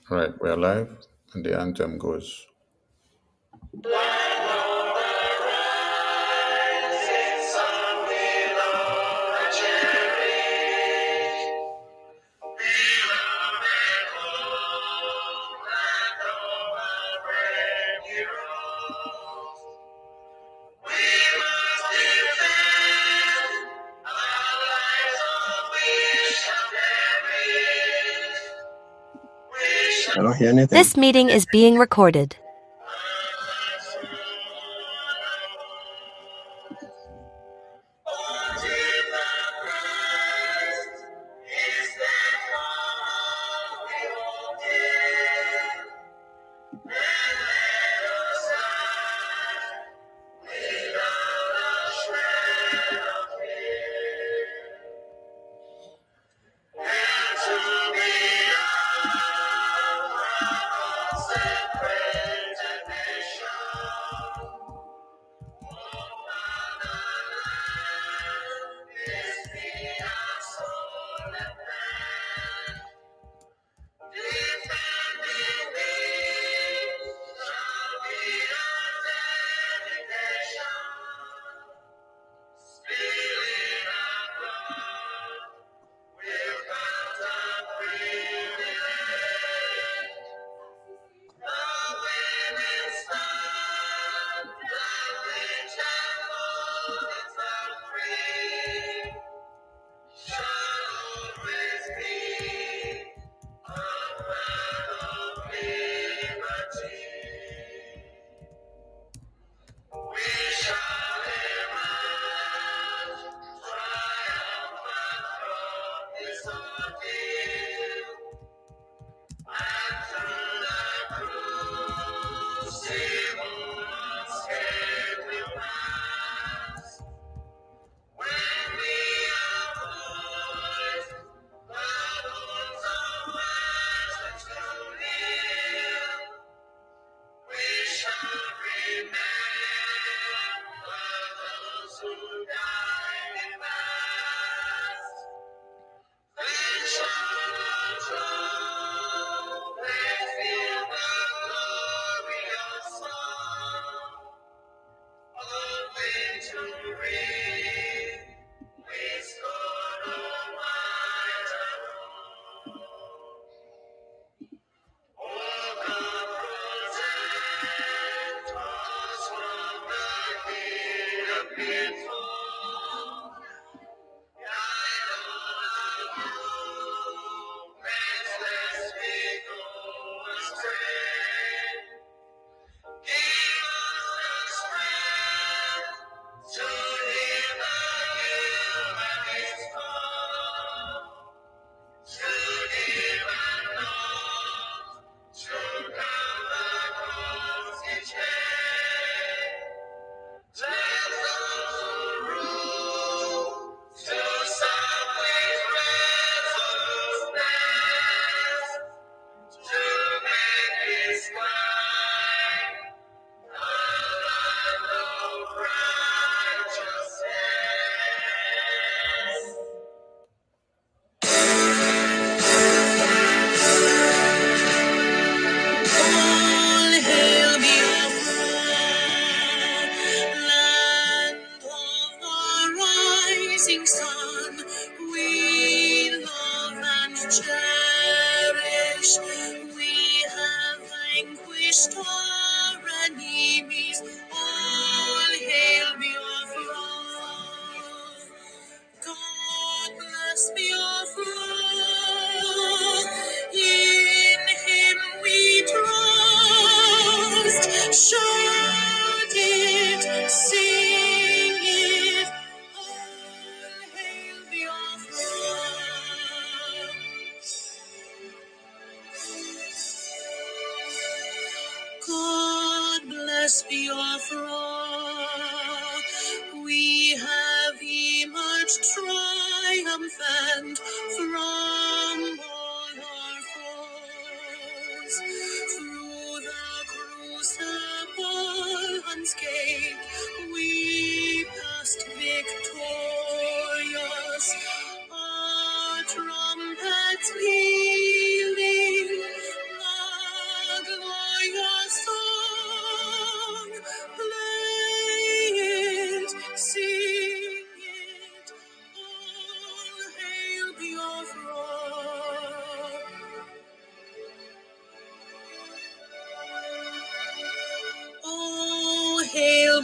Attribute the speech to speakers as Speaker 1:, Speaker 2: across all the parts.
Speaker 1: Right, we're live, and the anthem goes.
Speaker 2: I don't hear anything.
Speaker 3: This meeting is being recorded.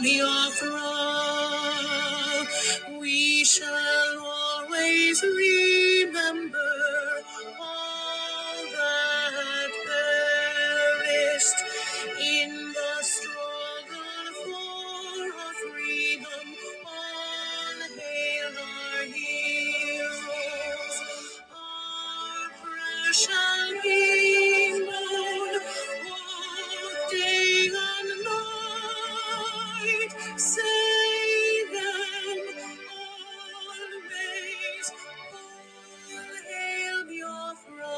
Speaker 3: Biafra, we shall always remember all that perished in the struggle for our freedom. All hail our heroes, our precious hero, day and night, save them always. All hail Biafra.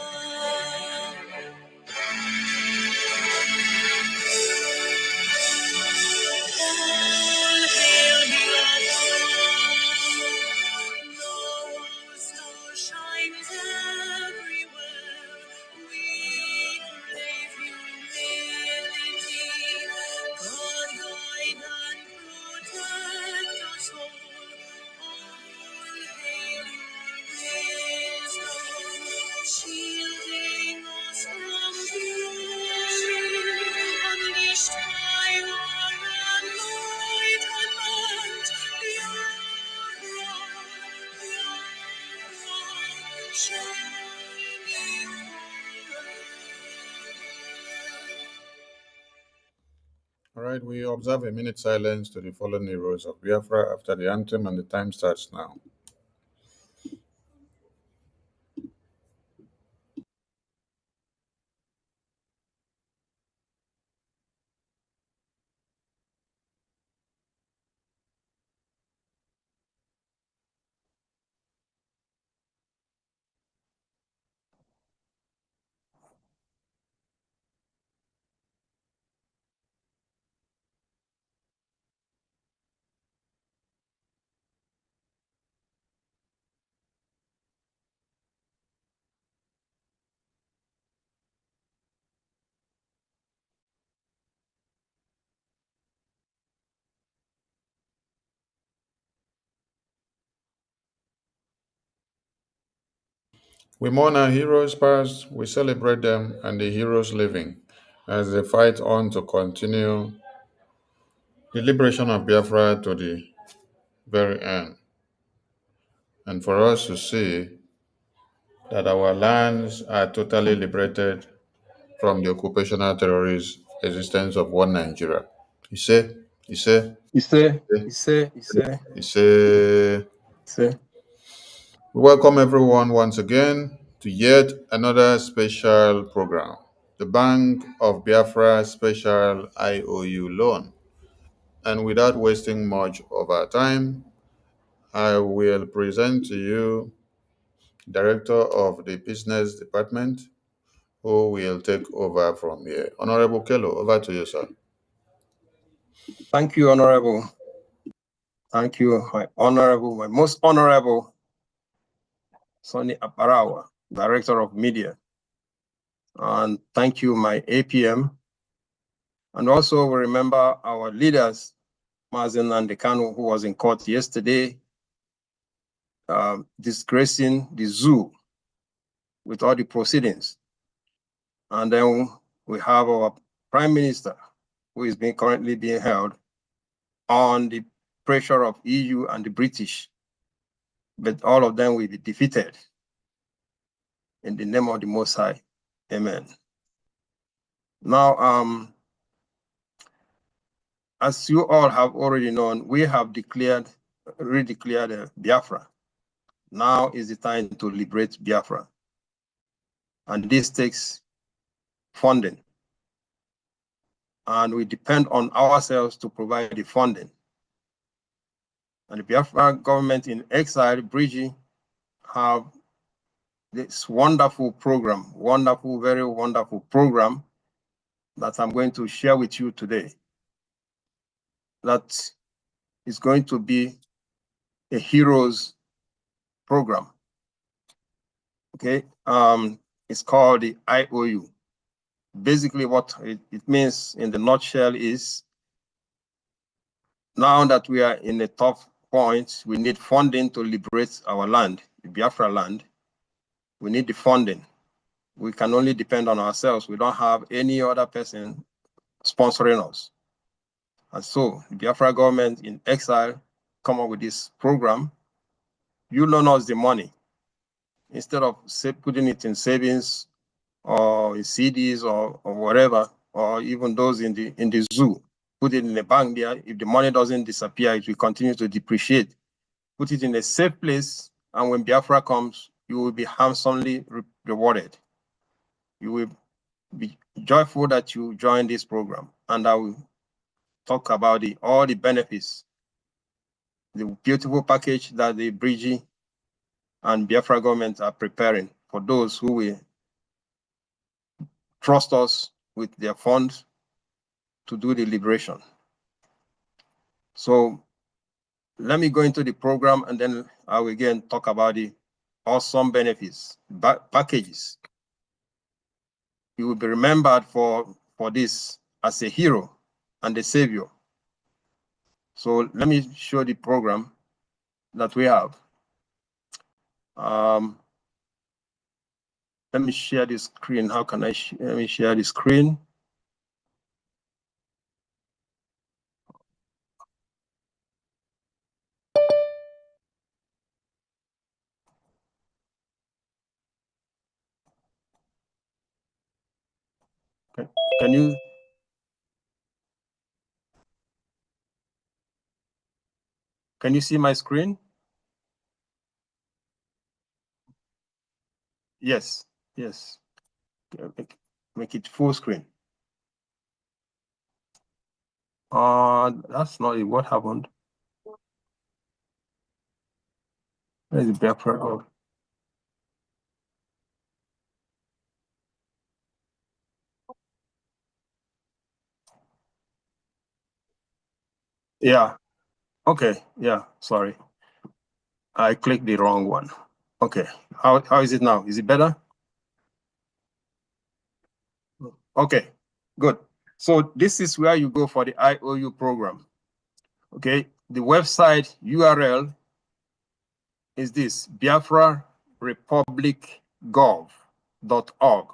Speaker 3: All hail Biafra. No star shines everywhere. We crave humility. God guide and protect us all. All hail your wisdom, shielding us from fury. Unleashed by your enlightenment,
Speaker 1: All right, we observe a minute silence to the fallen heroes of Biafra after the anthem, and the time starts now. We mourn our heroes past, we celebrate them and the heroes living as they fight on to continue the liberation of Biafra to the very end. And for us to see that our lands are totally liberated from the occupational terrorist existence of one Nigeria. You say, you say,
Speaker 2: Ise,
Speaker 1: you
Speaker 2: Ise, Ise,
Speaker 1: say.
Speaker 2: Ise.
Speaker 1: We welcome everyone once again to yet another special program, the Bank of Biafra Special IOU Loan. And without wasting much of our time, I will present to you Director of the Business Department, who will take over from here. Honorable Kello, over to you, sir.
Speaker 2: Thank you, Honorable. Thank you, my most honorable Sonny Aparawa, Director of Media. And thank you, my APM. And also we remember our leaders, Mazen Nandekano, who was in court yesterday, disgracing the zoo with all the proceedings. And then we have our Prime Minister, who is currently being held on the pressure of EU and the British. But all of them will be defeated in the name of the Most High. Amen. Now, as you all have already known, we have redeclared Biafra. Now is the time to liberate Biafra. And this takes funding. And we depend on ourselves to provide the funding. And the Biafra government in exile, Brigi, have this wonderful program, very wonderful program that I'm going to share with you today. That is going to be a heroes program. Okay, it's called the IOU. Basically, what it means in the nutshell is, now that we are in a tough point, we need funding to liberate our land, the Biafra land. We need the funding. We can only depend on ourselves. We don't have any other person sponsoring us. And so the Biafra government in exile come up with this program. You loan us the money instead of putting it in savings or in CDs or whatever, or even those in the zoo. Put it in the bank there. If the money doesn't disappear, it will continue to depreciate. Put it in a safe place, and when Biafra comes, you will be handsomely rewarded. You will be joyful that you joined this program, and I will talk about all the benefits, the beautiful package that the Bridgie and Biafra government are preparing for those who will trust us with their funds to do the liberation. So let me go into the program, and then I will again talk about the awesome benefits, packages. You will be remembered for this as a hero and a savior. So let me show the program that we have. Let me share the screen. How can I let me share the screen? Okay. Can you see my screen? Yes, yes. Make it full screen. That's not it. What happened? Where's the Biafra? Oh. Yeah. Okay. Yeah. Sorry. I clicked the wrong one. Okay. How is it now? Is it better? Okay. Good. So this is where you go for the IOU program. Okay. The website URL is this: biafrarepublic.gov.org.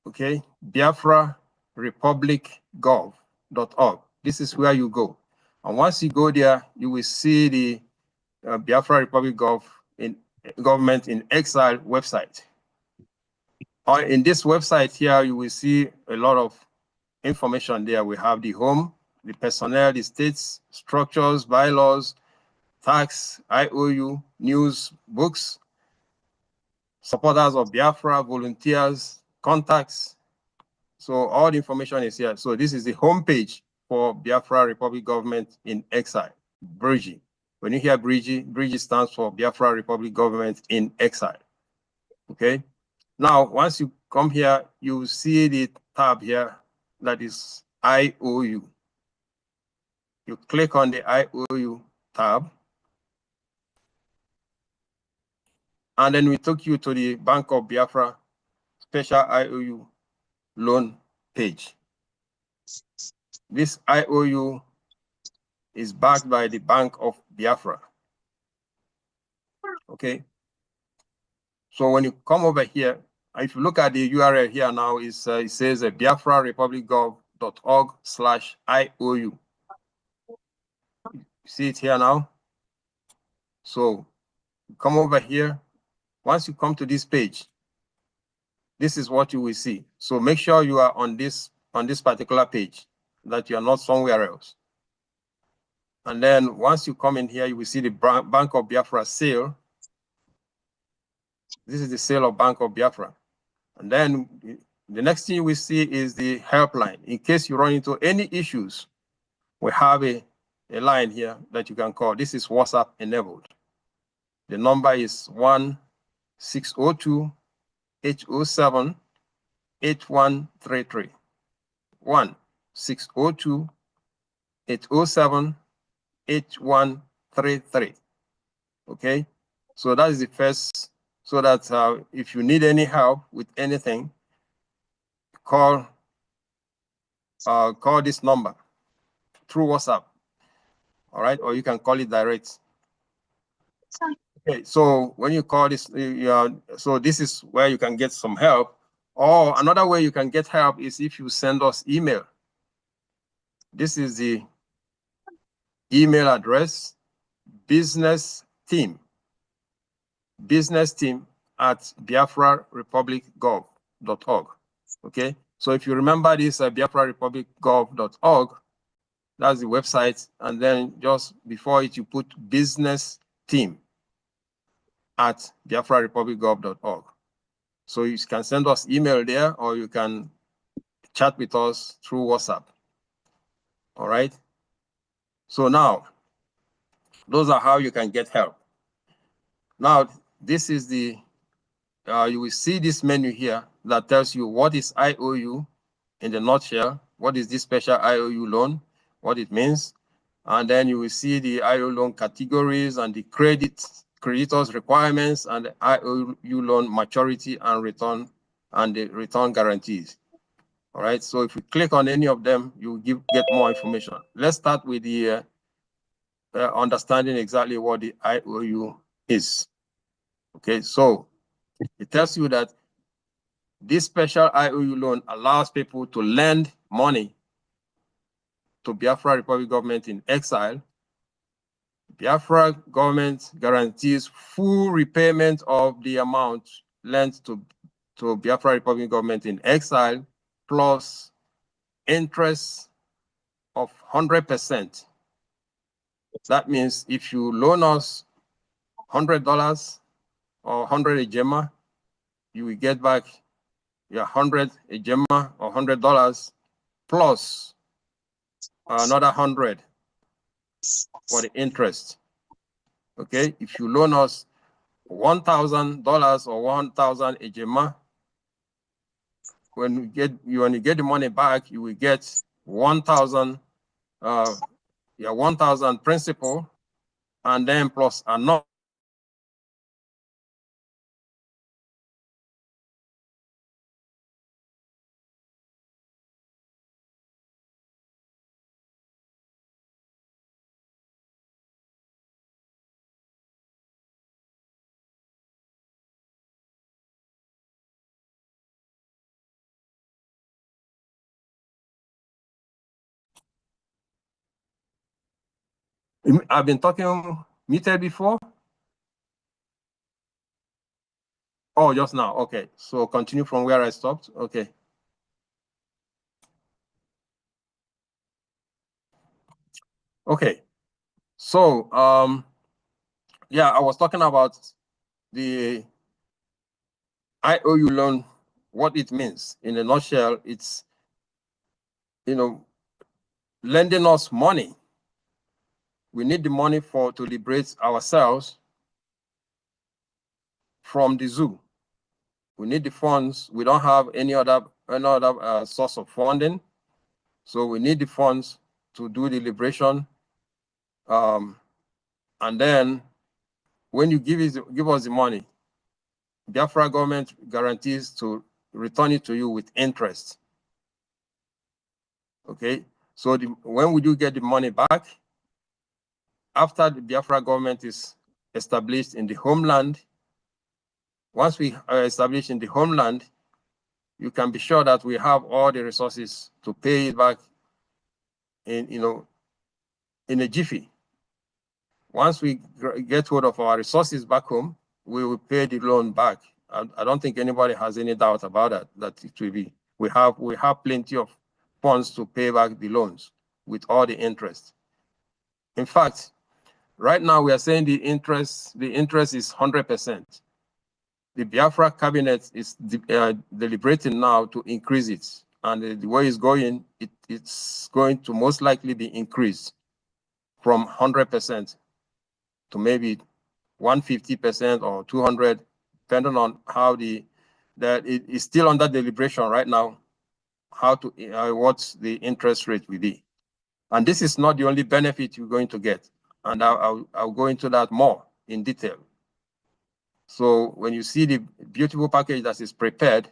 Speaker 2: Okay. biafrarepublic.gov.org. This is where you go. And once you go there, you will see the Biafra Republic Government in Exile website. In this website here, you will see a lot of information there. We have the home, the personnel, the states, structures, bylaws, tax, IOU, news, books, supporters of Biafra, volunteers, contacts. So all the information is here. So this is the homepage for Biafra Republic Government in Exile, Bridgie. When you hear Bridgie, Bridgie stands for Biafra Republic Government in Exile. Okay. Now, once you come here, you see the tab here that is IOU. You click on the IOU tab, and then we took you to the Bank of Biafra Special IOU Loan page. This IOU is backed by the Bank of Biafra. Okay. So when you come over here, if you look at the URL here now, it says biafrarepublicgov.org/IOU. See it here now? So come over here. Once you come to this page, this is what you will see. So make sure you are on this particular page, that you are not somewhere else. And then once you come in here, you will see the Bank of Biafra sale. This is the sale of Bank of Biafra. And then the next thing you will see is the helpline. In case you run into any issues, we have a line here that you can call. This is WhatsApp enabled. The number is 1-602-807-8133. 1-602-807-8133. Okay, so that is the first. So that if you need any help with anything, call this number through WhatsApp. All right, or you can call it direct. Okay, so when you call this, so this is where you can get some help. Or another way you can get help is if you send us email. This is the email address, business team at biafrarepublicgov.org. Okay, so if you remember this, biafrarepublicgov.org, that's the website, and then just before it, you put business team at biafrarepublicgov.org. So you can send us email there, or you can chat with us through WhatsApp. All right. So now, those are how you can get help. Now, this is the, you will see this menu here that tells you what is IOU in the nutshell, what is this special IOU loan, what it means. And then you will see the IOU loan categories and the creditors requirements and the IOU loan maturity and return and the return guarantees. All right, so if you click on any of them, you get more information. Let's start with the understanding exactly what the IOU is. Okay, so it tells you that this special IOU loan allows people to lend money to Biafra Republic government in exile. Biafra government guarantees full repayment of the amount lent to Biafra Republic government in exile, plus interest of 100%. That means if you loan us $100 or 100 ejema, you will get back your 100 ejema or $100 plus another 100 for the interest. Okay, if you loan us $1,000 or 1,000 ejema, when you get the money back, you will get 1,000 1,000 principal, and then plus another. I've been talking muted before. Oh, just now. Okay, so continue from where I stopped. Okay. Okay. So, yeah, I was talking about the IOU loan, what it means. In a nutshell, it's, lending us money. We need the money to liberate ourselves from the zoo. We need the funds. We don't have any other source of funding. So we need the funds to do the liberation. And then when you give us the money, Biafra government guarantees to return it to you with interest. Okay, so when we do get the money back, after the Biafra government is established in the homeland, once we are established in the homeland, you can be sure that we have all the resources to pay it back in a jiffy. Once we get hold of our resources back home, we will pay the loan back. I don't think anybody has any doubt about that it will be. We have plenty of funds to pay back the loans with all the interest. In fact, right now we are saying the interest is 100%. The Biafra cabinet is deliberating now to increase it. And the way it's going, it's going to most likely be increased from 100% to maybe 150% or 200, depending on how that it is still under deliberation right now, how to what the interest rate will be. And this is not the only benefit you're going to get. And I'll go into that more in detail. So when you see the beautiful package that is prepared,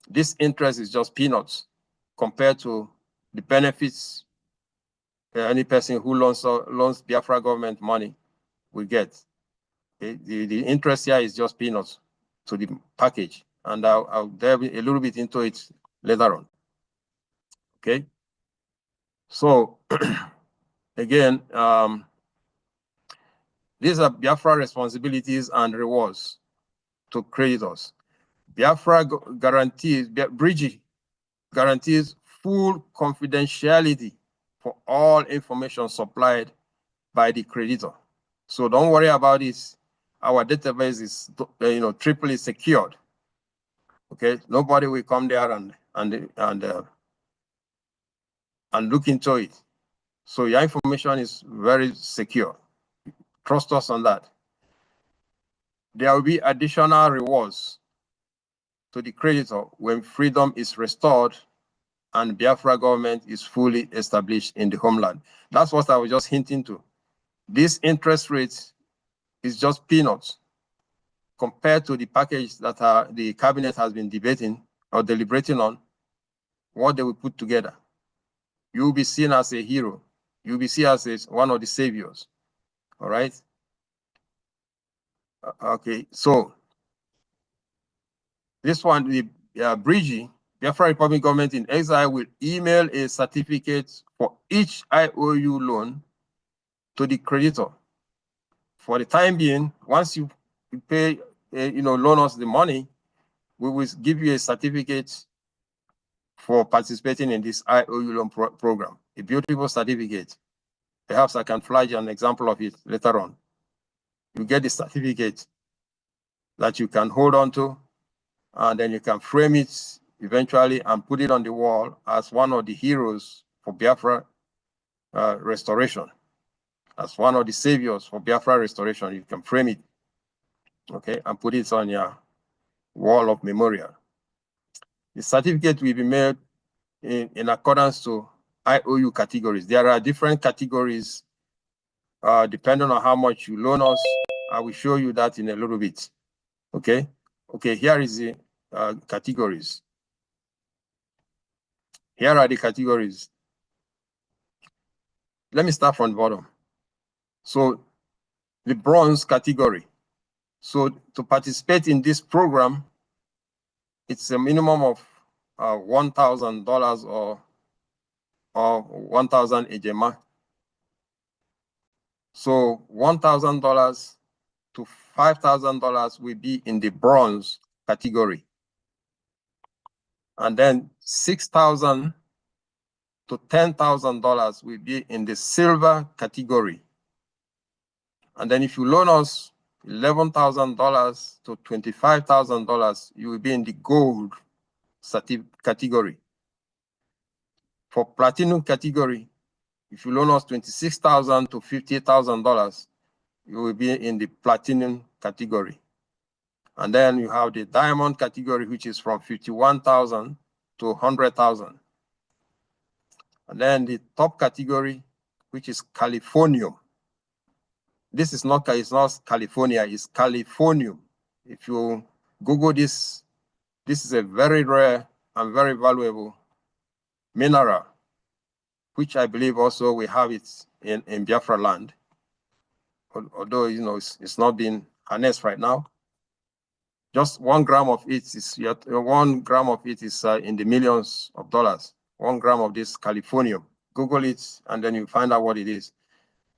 Speaker 2: this interest is just peanuts compared to the benefits any person who loans Biafra government money will get. Okay? The interest here is just peanuts to the package, and I'll delve a little bit into it later on. Okay. So again, these are Biafra responsibilities and rewards to creditors. Biafra guarantees, Bridge guarantees full confidentiality for all information supplied by the creditor. So don't worry about this. Our database is, triply secured. Okay, nobody will come there and look into it. So your information is very secure. Trust us on that. There will be additional rewards to the creditor when freedom is restored and Biafra government is fully established in the homeland. That's what I was just hinting to. This interest rate is just peanuts compared to the package that the cabinet has been debating or deliberating on, what they will put together. You will be seen as a hero. You will be seen as one of the saviors. All right? Okay, so this one, the Bridgie, Biafra Republic government in exile will email a certificate for each IOU loan to the creditor. For the time being, once you pay, loan us the money, we will give you a certificate for participating in this IOU loan program. A beautiful certificate. Perhaps I can flash an example of it later on. You get the certificate that you can hold on to, and then you can frame it eventually and put it on the wall as one of the heroes for Biafra restoration. As one of the saviors for Biafra restoration, you can frame it, okay, and put it on your wall of memorial. The certificate will be made in accordance to IOU categories. There are different categories depending on how much you loan us. I will show you that in a little bit. Okay. Okay. Here is the categories. Here are the categories. Let me start from the bottom. So the bronze category. So to participate in this program, it's a minimum of $1,000 or 1,000 ejema. So $1,000 to $5,000 will be in the bronze category. And then $6,000 to $10,000 will be in the silver category. And then if you loan us $11,000 to $25,000, you will be in the gold category. For platinum category, if you loan us $26,000 to $50,000, you will be in the platinum category. And then you have the diamond category, which is from $51,000 to $100,000. And then the top category, which is Californium. This is not, it's not California, it's Californium. If you Google this, this is a very rare and very valuable mineral, which I believe also we have it in Biafra land. Although, it's not being harnessed right now. Just 1 gram of it is, 1 gram of it is in the millions of dollars. 1 gram of this Californium. Google it, and then you find out what it is.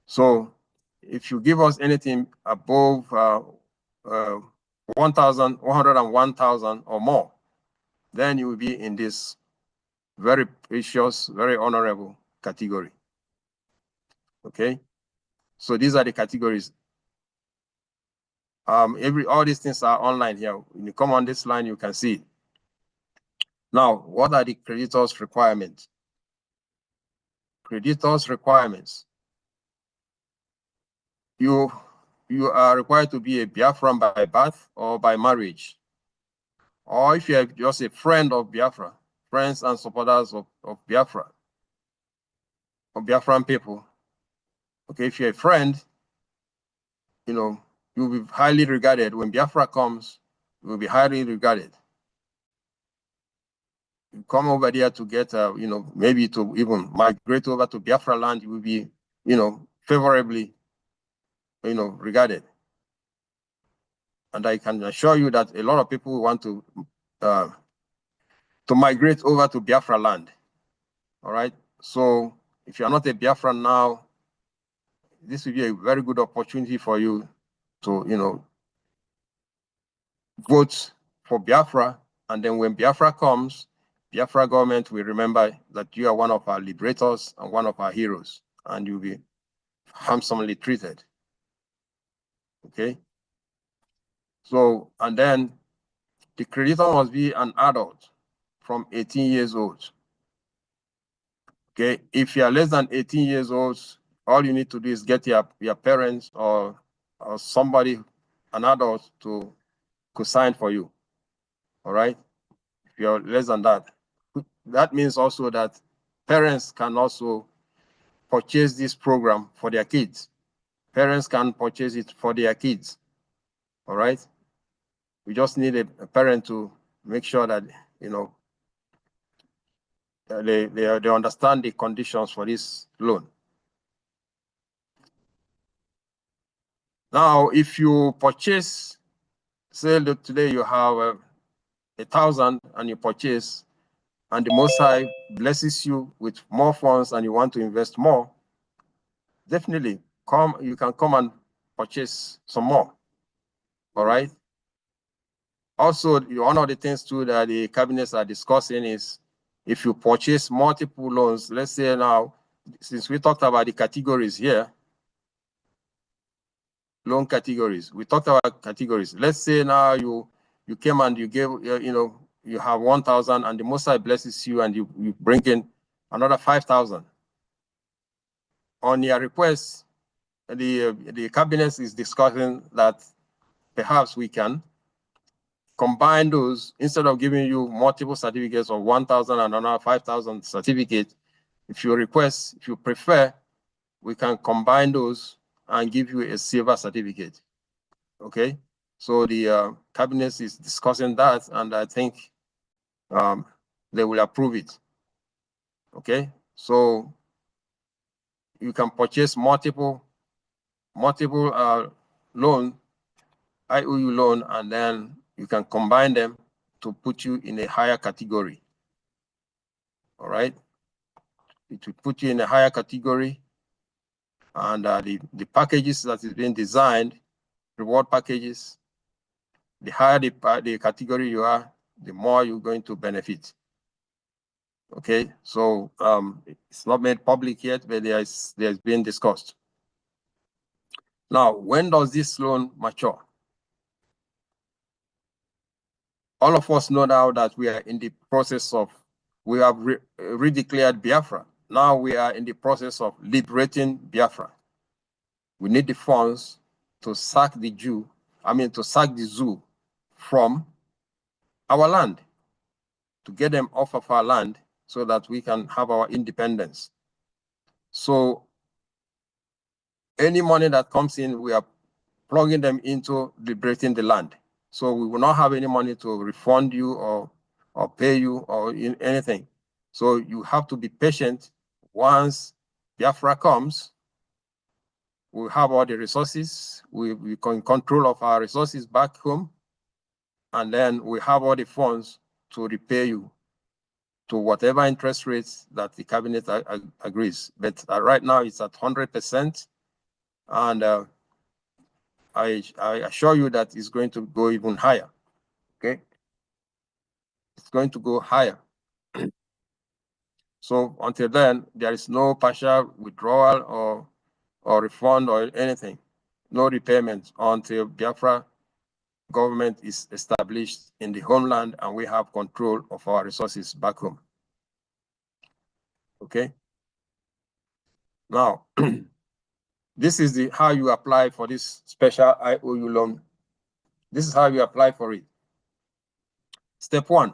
Speaker 2: So if you give us anything above 101,000 or more, then you will be in this very precious, very honorable category. Okay, so these are the categories. All these things are online here. When you come on this line, you can see it. Now, what are the creditors' requirements? Creditors' requirements. You are required to be a Biafran by birth or by marriage. Or if you are just a friend of Biafra, friends and supporters of Biafra, of Biafran people. Okay, if you're a friend, you'll be highly regarded. When Biafra comes, you will be highly regarded. You come over there to get, maybe to even migrate over to Biafra land, you will be, favorably, regarded. And I can assure you that a lot of people want to migrate over to Biafra land. All right. So if you're not a Biafran now, this will be a very good opportunity for you to, vote for Biafra. And then when Biafra comes, Biafra government will remember that you are one of our liberators and one of our heroes, and you'll be handsomely treated. Okay? So, and then the creditor must be an adult from 18 years old. Okay, if you are less than 18 years old, all you need to do is get your parents or somebody, an adult, to sign for you. All right, if you're less than that, that means also that parents can also purchase this program for their kids. Parents can purchase it for their kids. All right, we just need a parent to make sure that they understand the conditions for this loan. Now, if you purchase, say that today you have 1,000 and you purchase, and the Most High blesses you with more funds and you want to invest more, definitely you can come and purchase some more. All right. Also, one of the things too that the cabinets are discussing is if you purchase multiple loans, let's say now, since we talked about the categories here, loan categories, we talked about categories. Let's say now you came and you gave, you have 1,000 and the Most High blesses you and you bring in another 5,000. On your request, the cabinet is discussing that perhaps we can combine those instead of giving you multiple certificates of 1,000 and another 5,000 certificates. If you request, if you prefer, we can combine those and give you a silver certificate. Okay, so the cabinet is discussing that, and I think they will approve it. Okay, so you can purchase multiple loan, IOU loan, and then you can combine them to put you in a higher category. All right, it will put you in a higher category, and the packages that is being designed, reward packages, the higher the category you are, the more you're going to benefit. Okay, so it's not made public yet, but there's been discussed. Now, when does this loan mature? All of us know now that we are in the process of, we have redeclared Biafra. Now we are in the process of liberating Biafra. We need the funds to sack the zoo from our land, to get them off of our land so that we can have our independence. So any money that comes in, we are plugging them into liberating the land. So we will not have any money to refund you or pay you or anything. So you have to be patient. Once Biafra comes, we have all the resources. We can control of our resources back home, and then we have all the funds to repay you to whatever interest rates that the cabinet agrees. But right now it's at 100%, and I assure you that it's going to go even higher. Okay, it's going to go higher. So until then, there is no partial withdrawal or refund or anything, no repayment until Biafra government is established in the homeland and we have control of our resources back home. Okay. Now, this is how you apply for this special IOU loan. This is how you apply for it. Step one,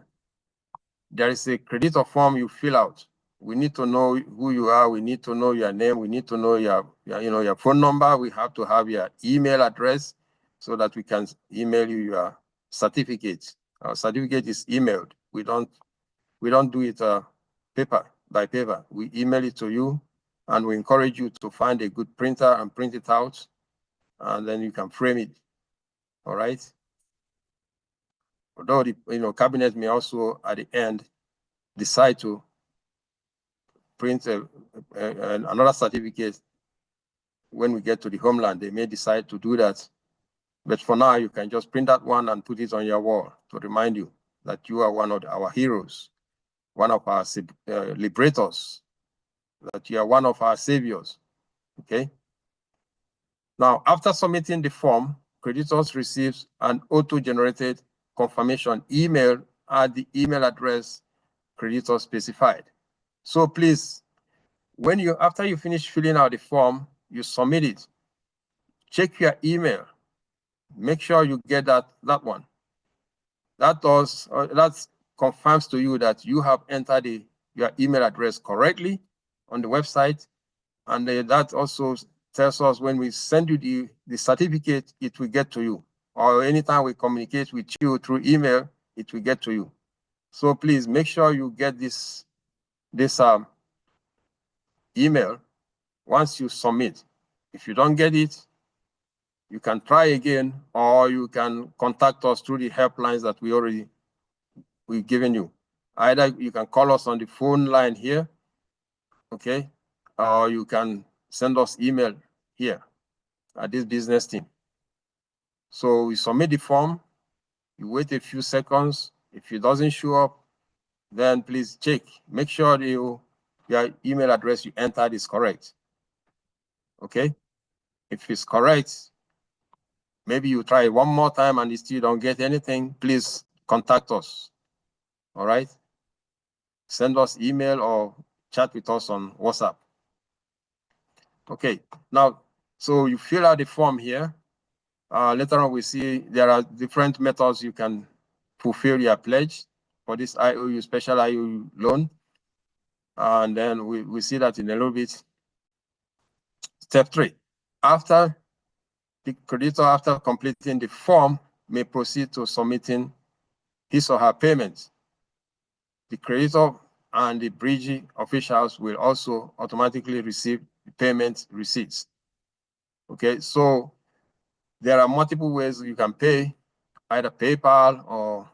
Speaker 2: there is a creditor form you fill out. We need to know who you are. We need to know your name. We need to know your phone number. We have to have your email address so that we can email you your certificate. Our certificate is emailed. We don't do it paper by paper. We email it to you, and we encourage you to find a good printer and print it out, and then you can frame it. All right. Although the cabinet may also at the end decide to print another certificate when we get to the homeland. They may decide to do that. But for now, you can just print that one and put it on your wall to remind you that you are one of our heroes, one of our liberators, that you are one of our saviors, okay? Now, after submitting the form, creditors receives an auto-generated confirmation email at the email address creditor specified. So please, after you finish filling out the form, you submit it. Check your email. Make sure you get that one. That confirms to you that you have entered your email address correctly on the website, and that also tells us when we send you the certificate, it will get to you. Or anytime we communicate with you through email, it will get to you. So please make sure you get this email once you submit. If you don't get it, you can try again, or you can contact us through the helplines that we've given you. Either you can call us on the phone line here, okay? Or you can send us email here at this business team. So we submit the form, you wait a few seconds. If it doesn't show up, then please check. Make sure your email address you entered is correct, okay? If it's correct, maybe you try one more time and you still don't get anything, please contact us, all right? Send us email or chat with us on WhatsApp. Okay, now, so you fill out the form here. Later on, we see there are different methods you can fulfill your pledge for this IOU, special IOU loan. And then we see that in a little bit. Step 3, after the creditor, after completing the form, may proceed to submitting his or her payment. The creditor and the bridge officials will also automatically receive the payment receipts. Okay, so there are multiple ways you can pay, either PayPal or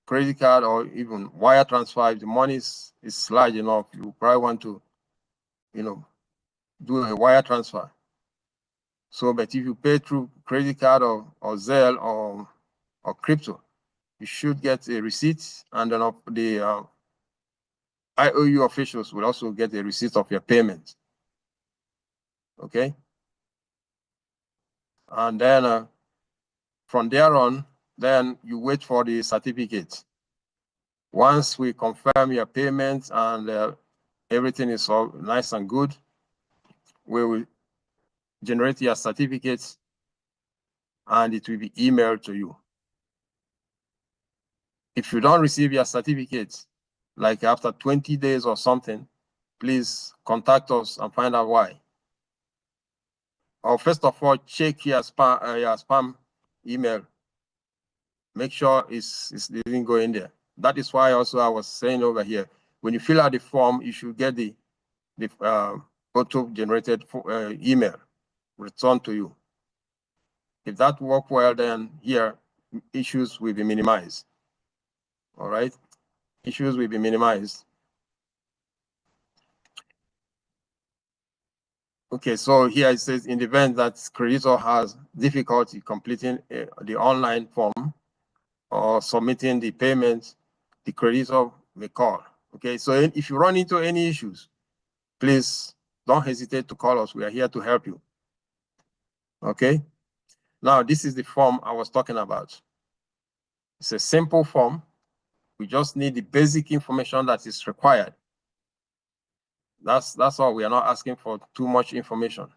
Speaker 2: credit card or even wire transfer. If the money is large enough, you probably want to, do a wire transfer. So, but if you pay through credit card or Zelle or crypto, you should get a receipt, and then the IOU officials will also get a receipt of your payment. Okay? And then from there on, then you wait for the certificate. Once we confirm your payment and everything is all nice and good, we will generate your certificates and it will be emailed to you. If you don't receive your certificates, like after 20 days or something, please contact us and find out why. Or first of all, check your spam email. Make sure it didn't go in there. That is why also I was saying over here, when you fill out the form, you should get the auto-generated email returned to you. If that works well, then here, issues will be minimized. All right? Issues will be minimized. Okay, so here it says, in the event that creditor has difficulty completing the online form or submitting the payment, the creditor may call. Okay, so if you run into any issues, please don't hesitate to call us. We are here to help you. Okay, now this is the form I was talking about. It's a simple form. We just need the basic information that is required. That's all. We are not asking for too much information.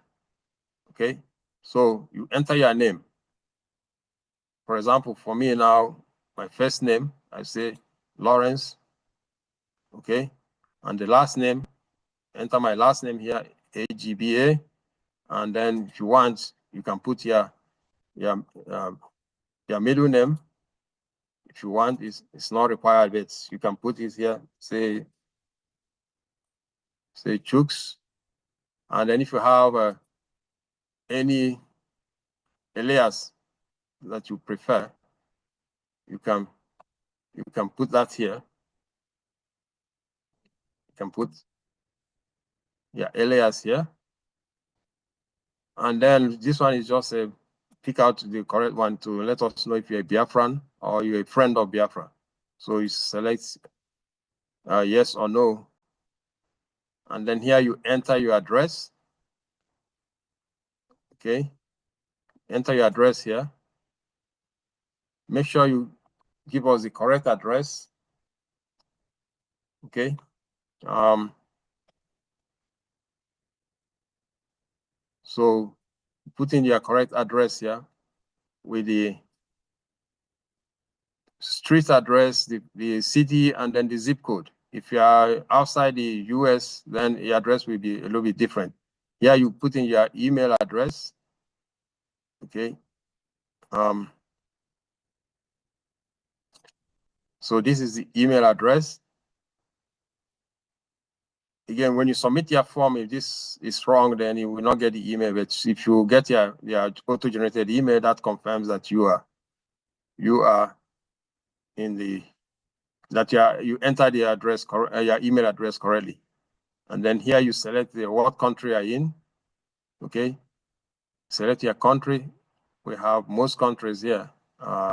Speaker 2: Okay, so you enter your name. For example, for me now, my first name, I say Lawrence. Okay, and the last name, enter my last name here, AGBA. And then if you want, you can put your middle name. If you want, it's not required, but you can put it here, say Chooks. And then if you have any alias that you prefer, you can put that here. You can put your alias here. And then this one is just a pick out the correct one to let us know if you're a Biafran or you're a friend of Biafra. So you select yes or no. And then here you enter your address. Okay. Enter your address here. Make sure you give us the correct address. Okay. So put in your correct address here with the street address, the city, and then the zip code. If you are outside the US, then your address will be a little bit different. Here you put in your email address. Okay. So this is the email address. Again, when you submit your form, if this is wrong, then you will not get the email. But if you get your auto-generated email, that confirms that you are in the you enter the address, your email address correctly. And then here you select what country are in. Okay. Select your country. We have most countries here.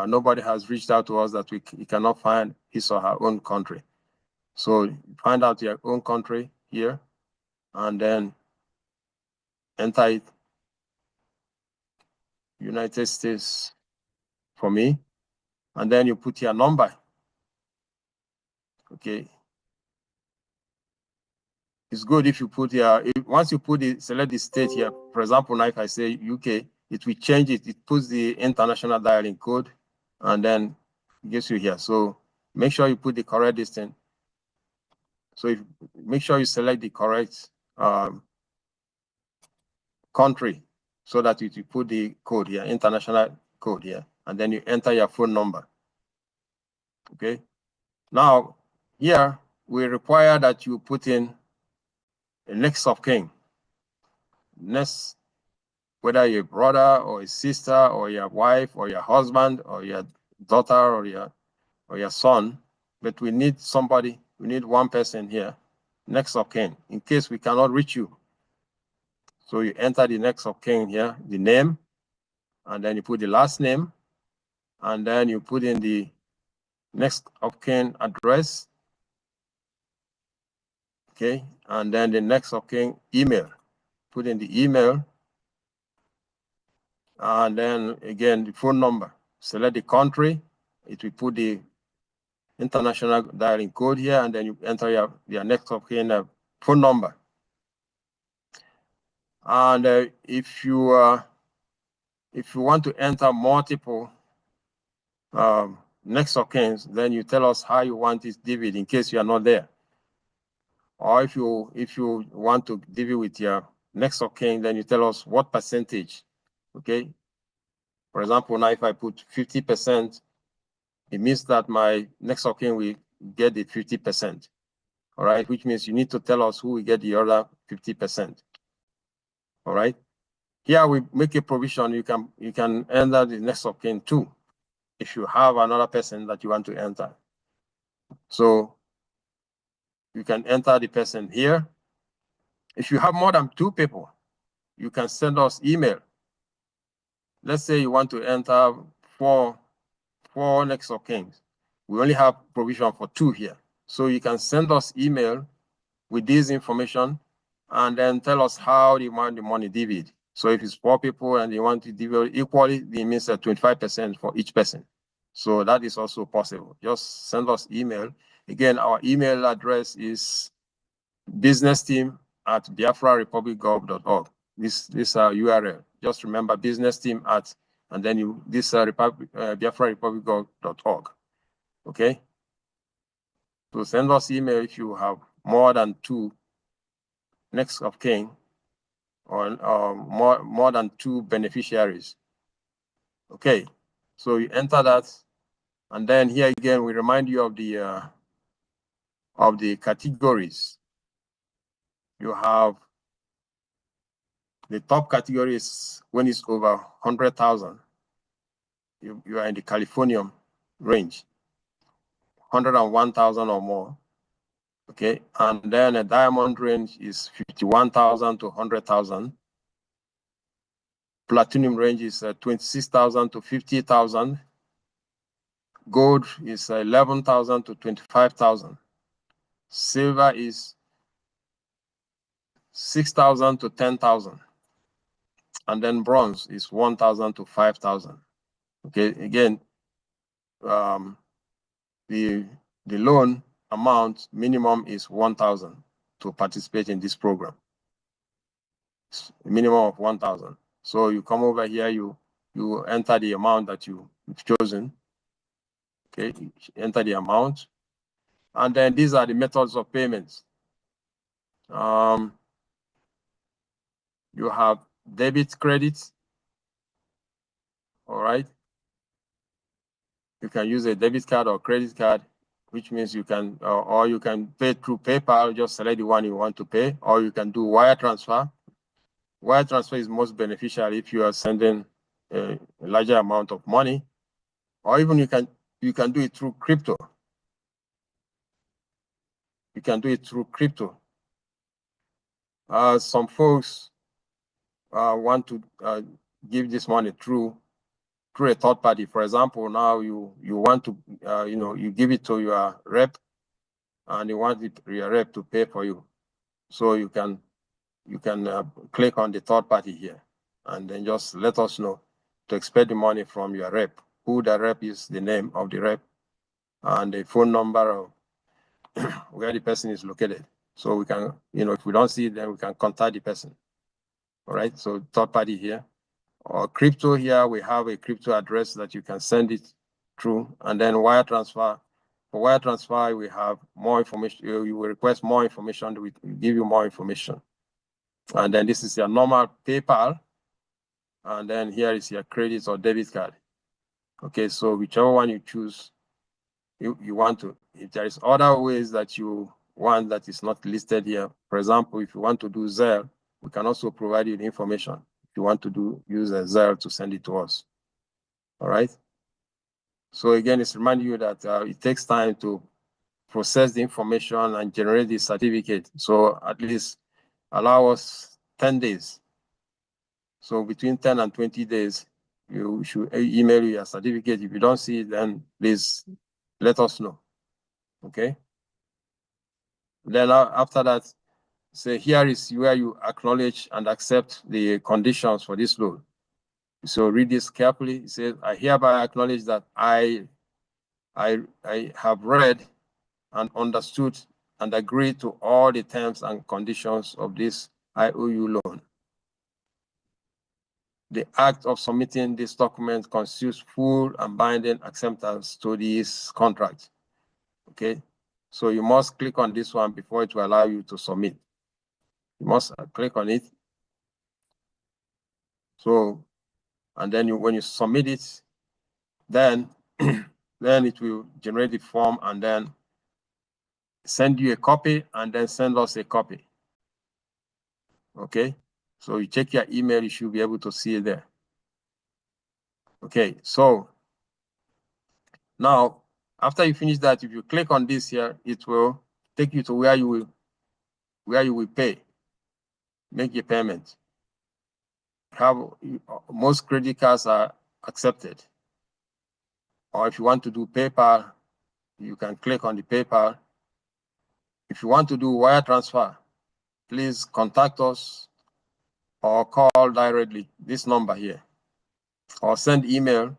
Speaker 2: Nobody has reached out to us that we cannot find his or her own country. So find out your own country here and then enter it. United States for me. And then you put your number. Okay. It's good if you put once you put it, select the state here. For example, now if I say UK, it will change it. It puts the international dialing code and then it gets you here. So make sure you put the correct distance. So make sure you select the correct country so that you put the code here, international code here, and then you enter your phone number. Okay. Now here we require that you put in a next of kin. Next, whether you're a brother or a sister or your wife or your husband or your daughter or your son, but we need somebody, we need one person here, next of kin, in case we cannot reach you. So you enter the next of kin here, the name, and then you put the last name, and then you put in the next of kin address, okay, and then the next of kin email. Put in the email, and then again the phone number. Select the country. It will put the international dialing code here, and then you enter your next of kin phone number. And if you want to enter multiple next of kin, then you tell us how you want it divided in case you are not there. Or if you want to divvy with your next of kin, then you tell us what percentage. Okay. For example, now if I put 50%, it means that my next of kin will get the 50%. All right, which means you need to tell us who will get the other 50%. All right. Here we make a provision. You can enter the next of kin too, if you have another person that you want to enter. So you can enter the person here. If you have more than 2 people, you can send us email. Let's say you want to enter four next of kin. We only have provision for 2 here. So you can send us email with this information and then tell us how you want the money divided. So if it's 4 people and you want to divide equally, it means 25% for each person. So that is also possible. Just send us email. Again, our email address is businessteam@biafrarepublicgov.org. This URL. Just remember businessteam@ and then biafrarepublicgov.org. Okay. So send us email if you have more than 2 next of kin or more than 2 beneficiaries. Okay. So you enter that, and then here again we remind you of the categories. You have the top categories when it's over 100,000. You are in the Californium range, 101,000 or more. Okay, and then a diamond range is 51,000 to 100,000. Platinum range is 26,000 to 50,000. Gold is 11,000 to 25,000. Silver is 6,000 to 10,000. And then bronze is 1,000 to 5,000. Okay, again, the loan amount minimum is 1,000 to participate in this program. It's a minimum of 1,000. So you come over here, you enter the amount that you've chosen. Okay, you enter the amount. And then these are the methods of payments. You have debit, credit. All right. You can use a debit card or credit card, which means you can, or you can pay through PayPal, just select the one you want to pay, or you can do wire transfer. Wire transfer is most beneficial if you are sending a larger amount of money, or even you can do it through crypto. You can do it through crypto. Some folks want to give this money through a third party. For example, now you want to, you give it to your rep, and you want your rep to pay for you. So you can click on the third party here, and then just let us know to expect the money from your rep. Who the rep is, the name of the rep, and the phone number of where the person is located. So we can, if we don't see it, then we can contact the person. All right, so third party here. Or crypto here, we have a crypto address that you can send it through, and then wire transfer. For wire transfer, we have more information. You will request more information, we give you more information. And then this is your normal PayPal, and then here is your credit or debit card. Okay, so whichever one you choose, you want to. If there is other ways that you want that is not listed here, for example, if you want to do Zelle, we can also provide you the information. If you want to use a Zelle to send it to us. All right. So again, it's reminding you that it takes time to process the information and generate the certificate. So at least allow us 10 days. So between 10 and 20 days, you should email your certificate. If you don't see it, then please let us know. Okay. Then after that, say here is where you acknowledge and accept the conditions for this loan. So read this carefully. It says, I hereby acknowledge that I have read and understood and agreed to all the terms and conditions of this IOU loan. The act of submitting this document constitutes full and binding acceptance to this contract. Okay, so you must click on this one before it will allow you to submit. You must click on it. So, and then when you submit it, then then it will generate the form and then send you a copy and then send us a copy. Okay, so you check your email, you should be able to see it there. Okay, so now after you finish that, if you click on this here, it will take you to where you will pay, make your payment. Most credit cards are accepted. Or if you want to do PayPal, you can click on the PayPal. If you want to do wire transfer, please contact us or call directly this number here, or send email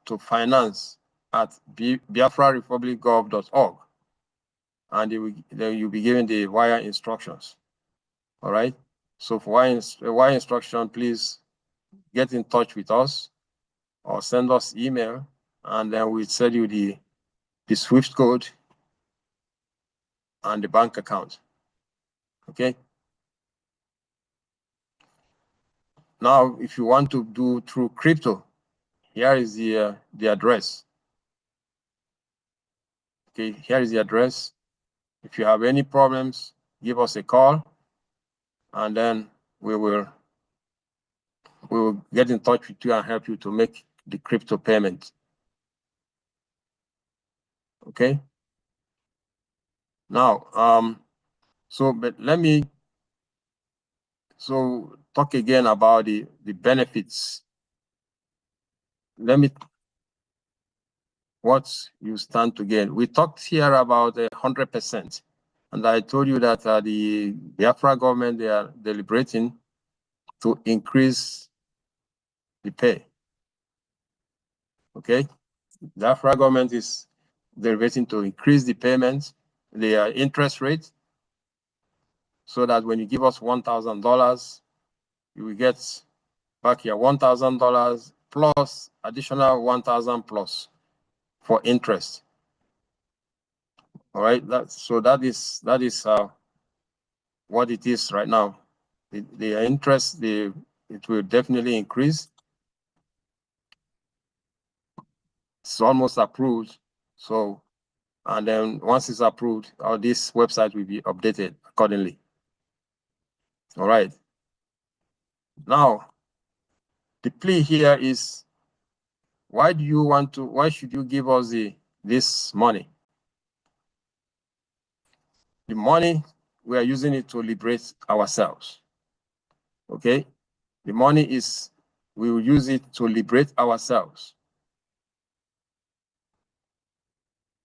Speaker 2: to finance@biafrarepublicgov.org, and you'll be given the wire instructions. All right. So for wire instruction, please get in touch with us or send us email, and then we'll send you the SWIFT code and the bank account. Okay. Now, if you want to do through crypto, here is the address. Okay, here is the address. If you have any problems, give us a call, and then we will get in touch with you and help you to make the crypto payment. Okay. Now, but let me talk again about the benefits. What you stand to gain. We talked here about 100%. And I told you that the Biafra government, they are deliberating to increase the pay. Okay? The Biafra government is deliberating to increase the payments, the interest rate, so that when you give us $1,000, you will get back here $1,000 plus additional 1,000 plus for interest. All right, that is what it is right now. The interest, it will definitely increase. It's almost approved. So, and then once it's approved, this website will be updated accordingly. All right. Now, the plea here is, why should you give us this money? The money, we are using it to liberate ourselves. Okay? The money is, we will use it to liberate ourselves.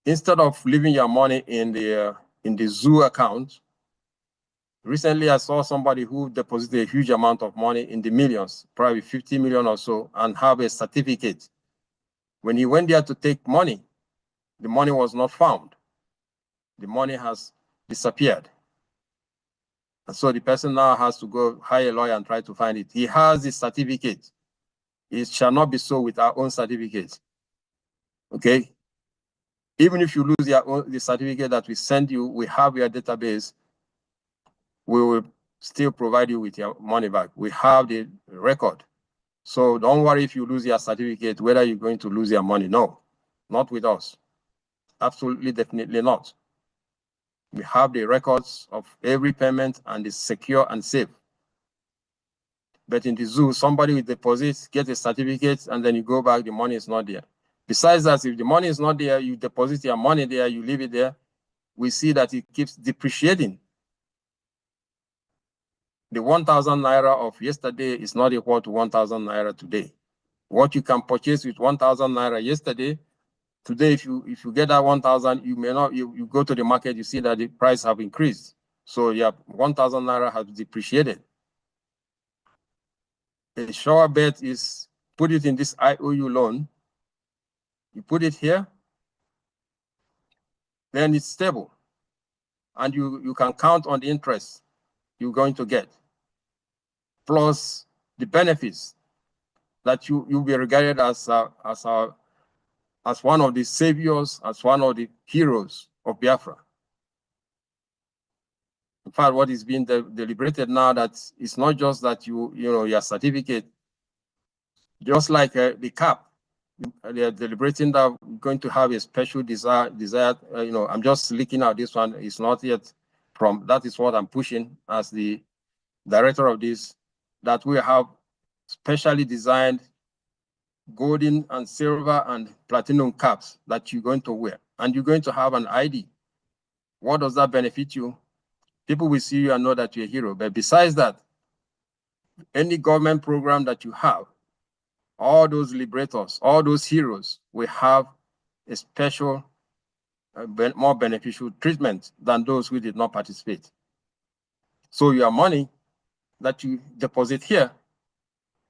Speaker 2: Instead of leaving your money in the zoo account, recently I saw somebody who deposited a huge amount of money in the millions, probably 50 million or so, and have a certificate. When he went there to take money, the money was not found. The money has disappeared. And so the person now has to go hire a lawyer and try to find it. He has the certificate. It shall not be so with our own certificate. Okay? Even if you lose the certificate that we send you, we have your database, we will still provide you with your money back. We have the record. So don't worry if you lose your certificate, whether you're going to lose your money. No, not with us. Absolutely, definitely not. We have the records of every payment and it's secure and safe. But in the zoo, somebody will deposit, get a certificate, and then you go back, the money is not there. Besides that, if the money is not there, you deposit your money there, you leave it there, we see that it keeps depreciating. The 1,000 naira of yesterday is not equal to 1,000 naira today. What you can purchase with 1,000 naira yesterday, today, if you get that 1,000, you may not, you go to the market, you see that the price have increased. So yeah, 1,000 naira has depreciated. A sure bet is put it in this IOU loan. You put it here, then it's stable. And you can count on the interest you're going to get, plus the benefits that you'll be regarded as one of the saviors, as one of the heroes of Biafra. In fact, what is being deliberated now, that it's not just that your certificate, just like the cap, they are deliberating that we're going to have a special desire. I'm just leaking out this one. It's not yet from, that is what I'm pushing as the director of this, that we have specially designed golden and silver and platinum caps that you're going to wear, and you're going to have an ID. What does that benefit you? People will see you and know that you're a hero. But besides that, any government program that you have, all those liberators, all those heroes will have a special, more beneficial treatment than those who did not participate. So your money that you deposit here,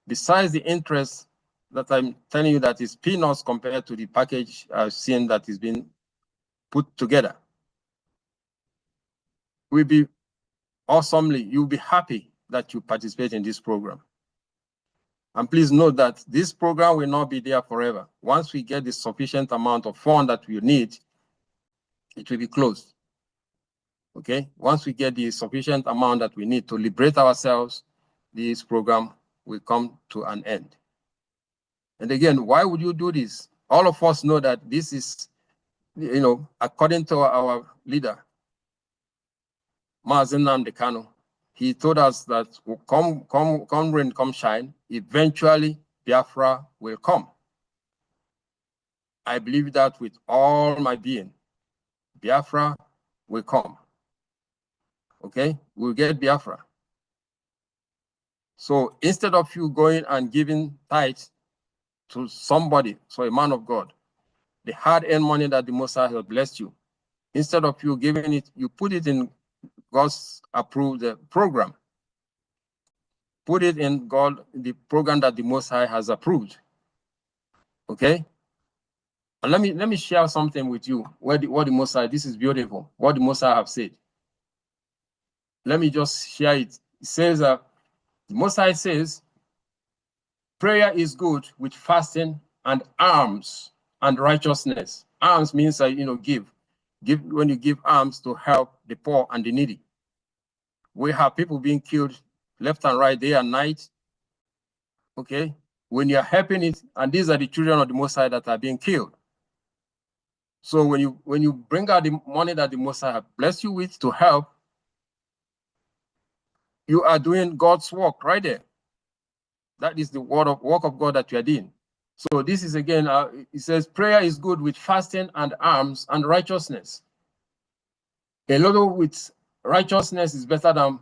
Speaker 2: besides the interest that I'm telling you that is peanuts compared to the package I've seen that is being put together, will be awesomely, you'll be happy that you participate in this program. And please note that this program will not be there forever. Once we get the sufficient amount of funds that we need, it will be closed. Okay? Once we get the sufficient amount that we need to liberate ourselves, this program will come to an end. And again, why would you do this? All of us know that this is, according to our leader, Mazen Nnamdi Kanu, he told us that come rain, come shine, eventually Biafra will come. I believe that with all my being. Biafra will come. Okay, we'll get Biafra. So instead of you going and giving tithes to somebody, so a man of God, the hard-earned money that the Most High has blessed you, instead of you giving it, you put it in God's approved program. Put it in the program that the Most High has approved. Okay? And let me share something with you. What the Most High, this is beautiful, what the Most High have said. Let me just share it. It says that the Most High says, prayer is good with fasting and alms and righteousness. Alms means give when you give alms to help the poor and the needy. We have people being killed left and right, day and night. Okay, when you're helping it, and these are the children of the Most High that are being killed. So when you bring out the money that the Most High has blessed you with to help, you are doing God's work right there. That is the work of God that you are doing. So this is again, it says, prayer is good with fasting and alms and righteousness. A little with righteousness is better than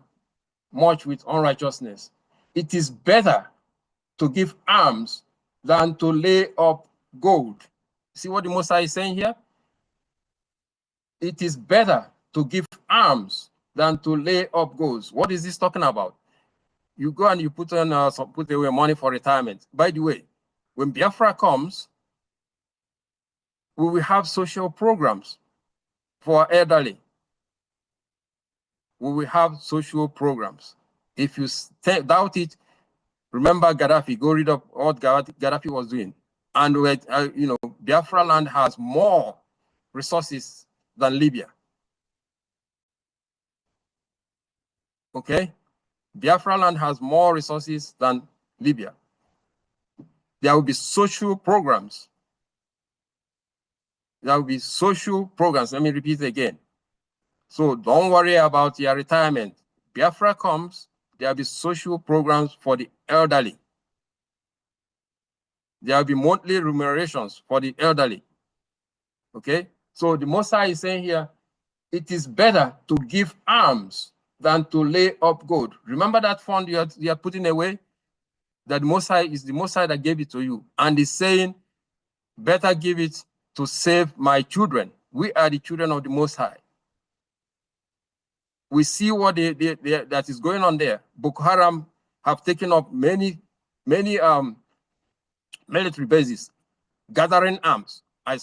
Speaker 2: much with unrighteousness. It is better to give alms than to lay up gold. See what the Most High is saying here? It is better to give alms than to lay up gold. What is this talking about? You go and you put away money for retirement. By the way, when Biafra comes, we will have social programs for elderly. We will have social programs. If you doubt it, remember Gaddafi. Go read up what Gaddafi was doing. And Biafra land has more resources than Libya. Okay? Biafra land has more resources than Libya. There will be social programs. There will be social programs. Let me repeat it again. So don't worry about your retirement. Biafra comes, there will be social programs for the elderly. There will be monthly remunerations for the elderly. Okay? So the Most High is saying here, it is better to give alms than to lay up gold. Remember that fund you are putting away? That Most High is the Most High that gave it to you. And he's saying, better give it to save my children. We are the children of the Most High. We see what that is going on there. Boko Haram have taken up many military bases, gathering arms. I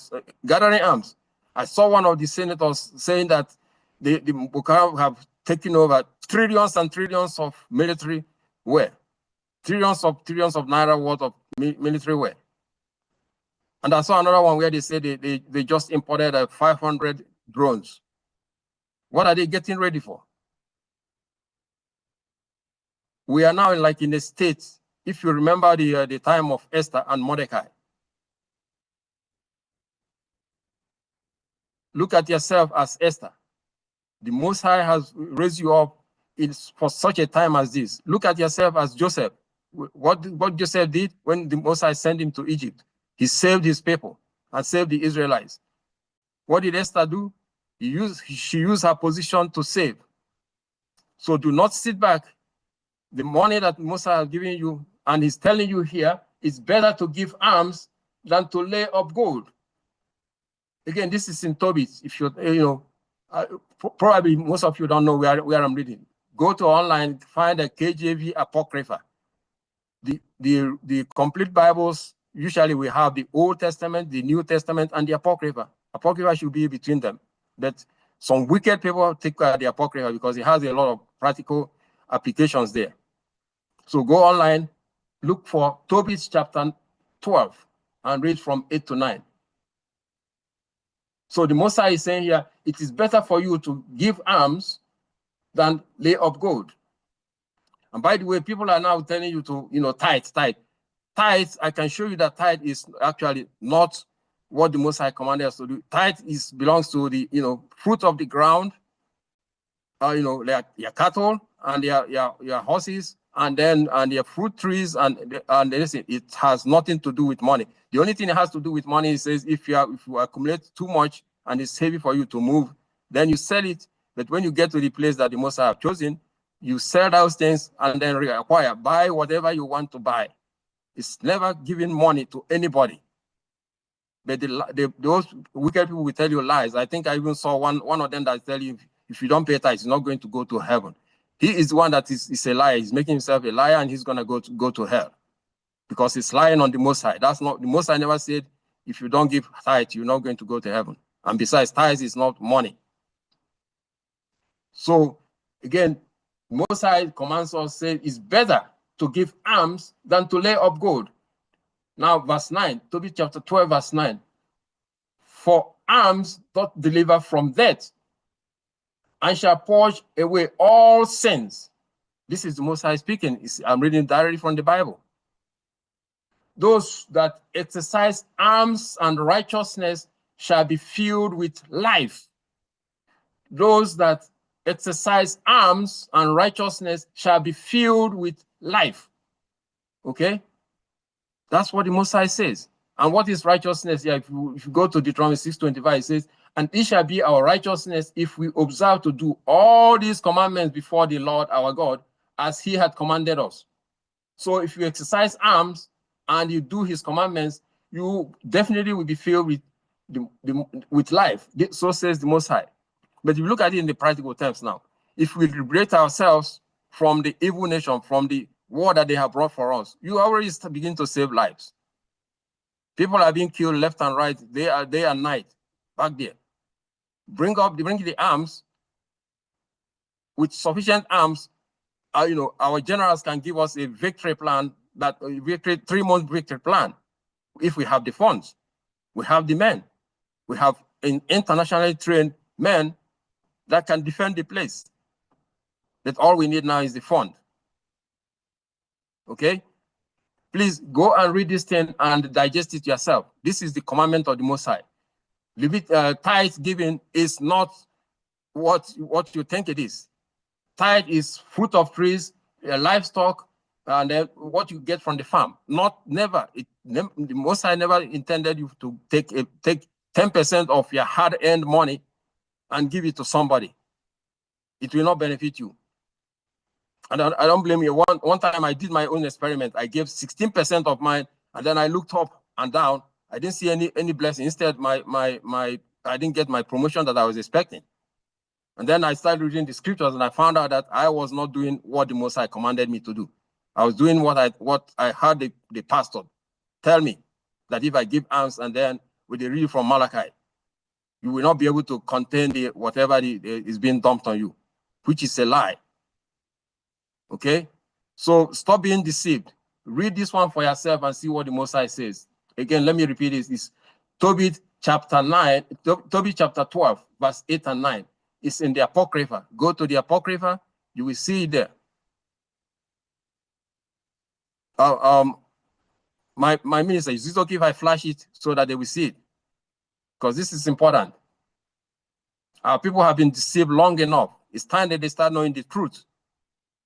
Speaker 2: saw one of the senators saying that the Boko Haram have taken over trillions and trillions of military wear, trillions of naira worth of military wear. And I saw another one where they said they just imported 500 drones. What are they getting ready for? We are now in a state, if you remember the time of Esther and Mordecai. Look at yourself as Esther. The Most High has raised you up for such a time as this. Look at yourself as Joseph. What Joseph did when the Most High sent him to Egypt, he saved his people and saved the Israelites. What did Esther do? She used her position to save. So do not sit back. The money that Most High has given you, and he's telling you here, it's better to give alms than to lay up gold. Again, this is in Tobit. If you probably most of you don't know where I'm reading. Go to online, find a KJV Apocrypha. The complete Bibles, usually we have the Old Testament, the New Testament, and the Apocrypha. Apocrypha should be between them. But some wicked people take the Apocrypha because it has a lot of practical applications there. So go online, look for Tobit chapter 12, and read from 8 to 9. So the Most High is saying here, it is better for you to give alms than lay up gold. And by the way, people are now telling you to, tithe. Tithe, I can show you that tithe is actually not what the Most High commanded us to do. Tithe belongs to the, fruit of the ground, like your cattle and your horses, and your fruit trees, and listen, it has nothing to do with money. The only thing it has to do with money is, says if you accumulate too much and it's heavy for you to move then you sell it. But when you get to the place that the Most High have chosen, you sell those things and then reacquire, buy whatever you want to buy. It's never giving money to anybody. But those wicked people will tell you lies. I think I even saw one of them that tell you, if you don't pay tithes, you're not going to go to heaven. He is one that is a liar. He's making himself a liar, and he's going to go to hell because he's lying on the Most High. That's not, the Most High never said, if you don't give tithe, you're not going to go to heaven. And besides, tithe is not money. So again, Most High commands us, say it's better to give alms than to lay up gold. Now, verse 9, Tobit chapter 12, verse 9. For alms doth deliver from death, and shall purge away all sins. This is the Most High speaking. I'm reading directly from the Bible. Those that exercise alms and righteousness shall be filled with life. Those that exercise alms and righteousness shall be filled with life. Okay? That's what the Most High says. And what is righteousness? Yeah, if you go to Deuteronomy 6:25, it says, and it shall be our righteousness if we observe to do all these commandments before the Lord our God, as he had commanded us. So if you exercise alms and you do his commandments, you definitely will be filled with life. So says the Most High. But if you look at it in the practical terms now, if we liberate ourselves from the evil nation, from the war that they have brought for us, you already begin to save lives. People are being killed left and right, day and night, back there. Bring the arms. With sufficient arms, our generals can give us a victory plan, that 3-month victory plan. If we have the funds, we have the men, we have internationally trained men that can defend the place. That all we need now is the fund. Okay? Please go and read this thing and digest it yourself. This is the commandment of the Most High. Tithe giving is not what you think it is. Tithe is fruit of trees, livestock, and then what you get from the farm. Never. The Most High never intended you to take 10% of your hard-earned money and give it to somebody. It will not benefit you. And I don't blame you. One time I did my own experiment. I gave 16% of mine, and then I looked up and down. I didn't see any blessing. Instead, I didn't get my promotion that I was expecting. And then I started reading the scriptures, and I found out that I was not doing what the Most High commanded me to do. I was doing what I heard the pastor tell me, that if I give alms and then with the read from Malachi, you will not be able to contain whatever is being dumped on you, which is a lie. Okay? So stop being deceived. Read this one for yourself and see what the Most High says. Again, let me repeat this. It's Tobit chapter 12, verse 8 and 9. It's in the Apocrypha. Go to the Apocrypha, you will see it there. My minister, is it okay if I flash it so that they will see it? Because this is important. Our people have been deceived long enough. It's time that they start knowing the truth.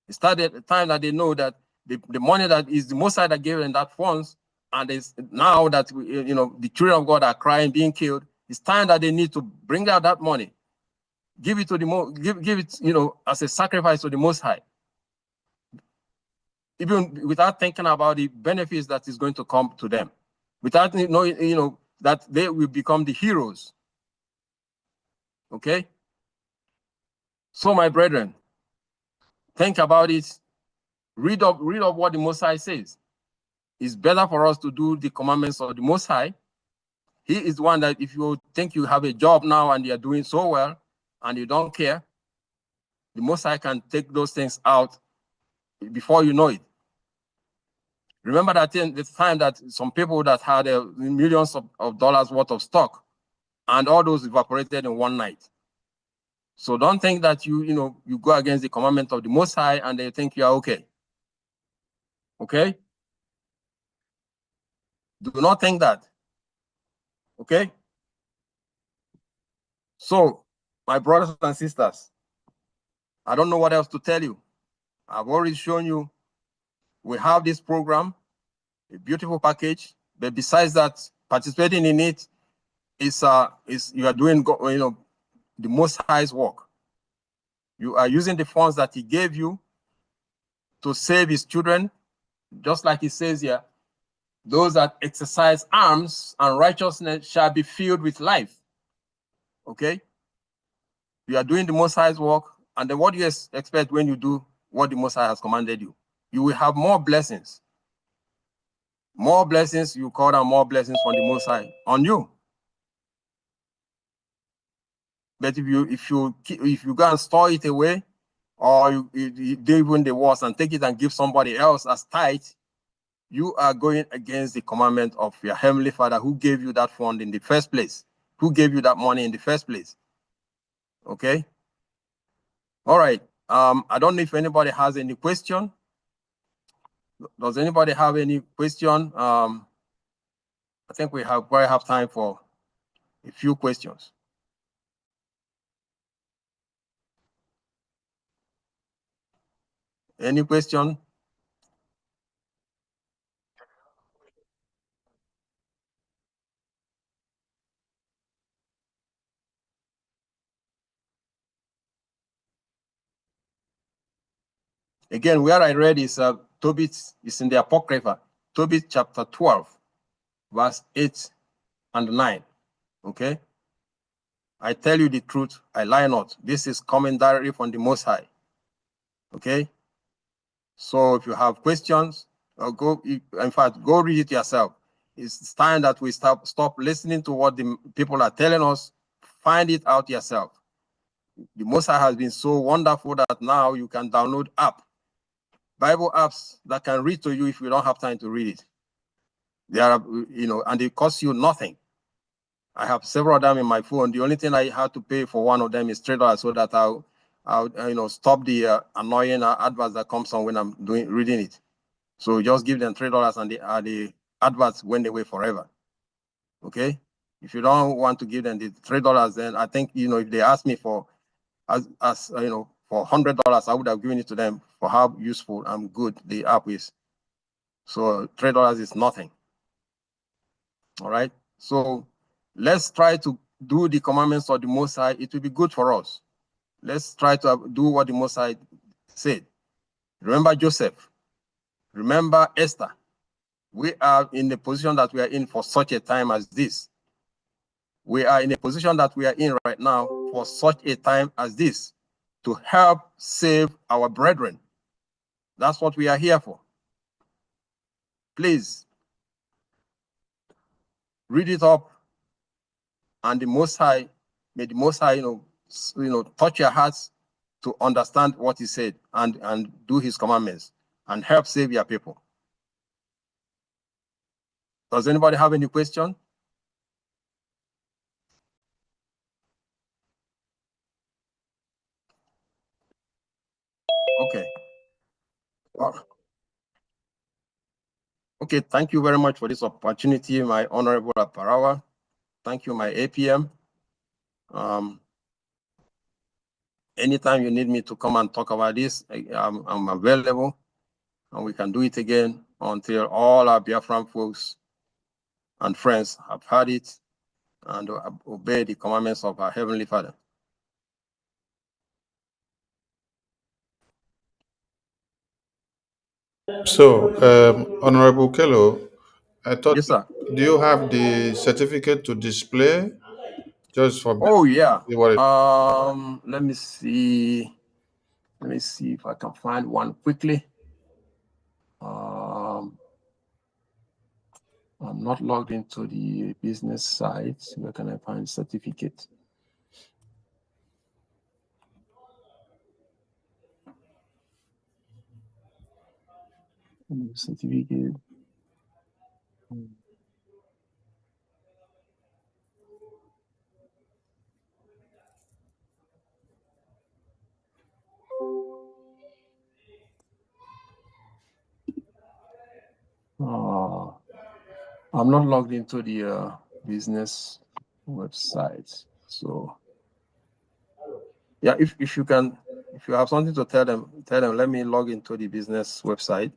Speaker 2: It's time that they know that the money that is the Most High that gave them that funds, and it's now that the children of God are crying, being killed. It's time that they need to bring out that money, give it to give it as a sacrifice to the Most High, even without thinking about the benefits that is going to come to them, without knowing that they will become the heroes. Okay. So my brethren, think about it. Read up what the Most High says. It's better for us to do the commandments of the Most High. He is the one that if you think you have a job now and you're doing so well and you don't care, the Most High can take those things out before you know it. Remember that the time that some people that had millions of dollars worth of stock, and all those evaporated in one night. So don't think that you go against the commandment of the Most High and they think you are okay. Okay? Do not think that. Okay? So, my brothers and sisters, I don't know what else to tell you. I've already shown you we have this program, a beautiful package, but besides that, participating in it is you are doing the Most High's work. You are using the funds that he gave you to save his children, just like he says here, those that exercise arms and righteousness shall be filled with life. Okay? You are doing the Most High's work, and then what do you expect when you do what the Most High has commanded you? You will have more blessings. More blessings, you call them more blessings from the Most High on you. But if you go and store it away, or you do even the worst and take it and give somebody else as tithe, you are going against the commandment of your Heavenly Father who gave you that fund in the first place, who gave you that money in the first place. Okay? All right. I don't know if anybody has any question. Does anybody have any question? I think we probably have time for a few questions. Any question? Again, where I read is Tobit is in the Apocrypha, Tobit chapter 12, verse 8 and 9. Okay? I tell you the truth, I lie not. This is coming directly from the Most High. Okay? So if you have questions, go read it yourself. It's time that we stop listening to what the people are telling us. Find it out yourself. The Most High has been so wonderful that now you can download Bible apps that can read to you if you don't have time to read it. They are, and they cost you nothing. I have several of them in my phone. The only thing I had to pay for one of them is $3 so that I'll stop the annoying adverts that comes on when I'm reading it. So just give them $3 and the adverts went away forever. Okay? If you don't want to give them the $3, then I think if they ask me for for $100, I would have given it to them for how useful and good the app is. So $3 is nothing. All right. So let's try to do the commandments of the Most High. It will be good for us. Let's try to do what the Most High said. Remember Joseph. Remember Esther. We are in the position that we are in for such a time as this. We are in a position that we are in right now for such a time as this, to help save our brethren. That's what we are here for. Please read it up, and the Most High, may the Most High, touch your hearts to understand what he said and do his commandments and help save your people. Does anybody have any question? Okay. Okay, thank you very much for this opportunity, my Honorable Aparawa. Thank you, my APM. Anytime you need me to come and talk about this, I'm available, and we can do it again until all our Biafran folks and friends have heard it and obey the commandments of our Heavenly Father.
Speaker 1: So, Honorable Kello, I thought,
Speaker 2: Yes, sir.
Speaker 1: do you have the certificate to display? Just for
Speaker 2: Oh, yeah.
Speaker 1: what
Speaker 2: Let me see. Let me see if I can find one quickly. I'm not logged into the business site. Where can I find certificate? Certificate. I'm not logged into the business website. So yeah, if you have something to tell them, let me log into the business website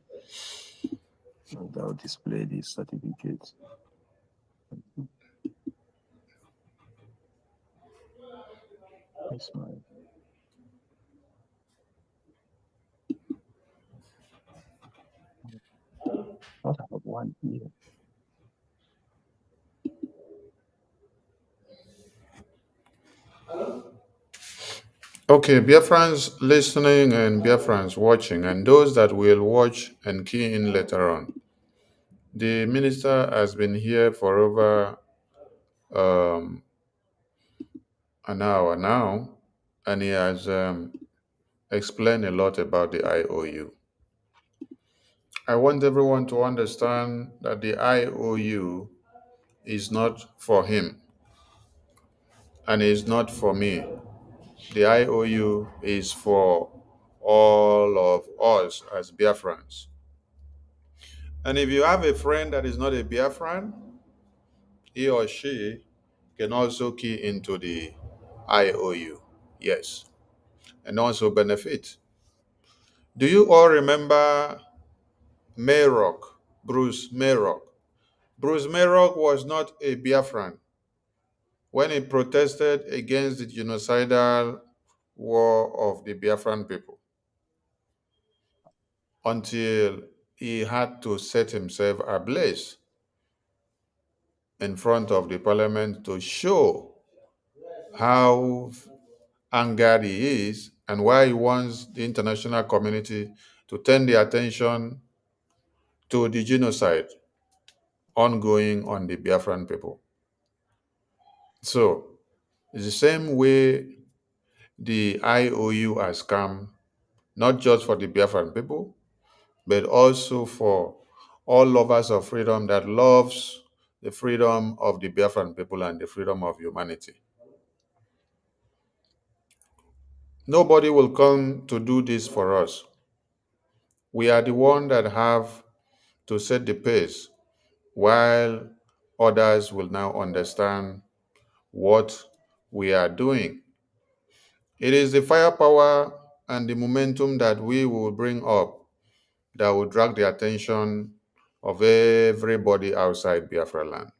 Speaker 2: and I'll display the certificate. Where's my... Not have one here.
Speaker 1: Okay, Biafrans listening and Biafrans watching, and those that will watch and key in later on. The minister has been here for over um, an hour now, and he has explained a lot about the IOU. I want everyone to understand that the IOU is not for him and is not for me. The IOU is for all of us as Biafrans. And if you have a friend that is not a Biafran, he or she can also key into the IOU. Yes. And also benefit. Do you all remember Mayrock, Bruce Mayrock? Bruce Mayrock was not a Biafran when he protested against the genocidal war of the Biafran people until he had to set himself ablaze in front of the parliament to show how angered he is and why he wants the international community to turn the attention to the genocide ongoing on the Biafran people. So it's the same way the IOU has come, not just for the Biafran people, but also for all lovers of freedom that loves the freedom of the Biafran people and the freedom of humanity. Nobody will come to do this for us. We are the one that have to set the pace while others will now understand what we are doing. It is the firepower and the momentum that we will bring up that will drag the attention of everybody outside Biafra land.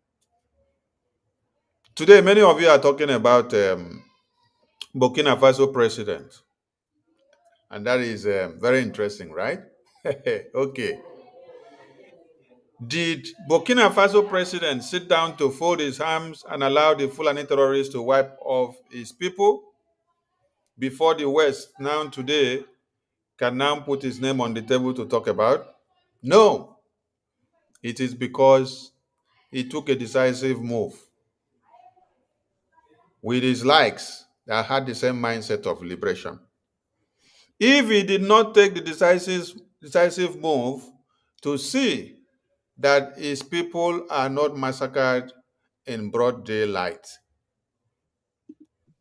Speaker 1: Today, many of you are talking about Burkina Faso president, and that is very interesting, right? Okay. Did Burkina Faso president sit down to fold his arms and allow the Fulani terrorists to wipe off his people before the West now today can now put his name on the table to talk about? No. It is because he took a decisive move with his likes that had the same mindset of liberation. If he did not take the decisive move to see that his people are not massacred in broad daylight,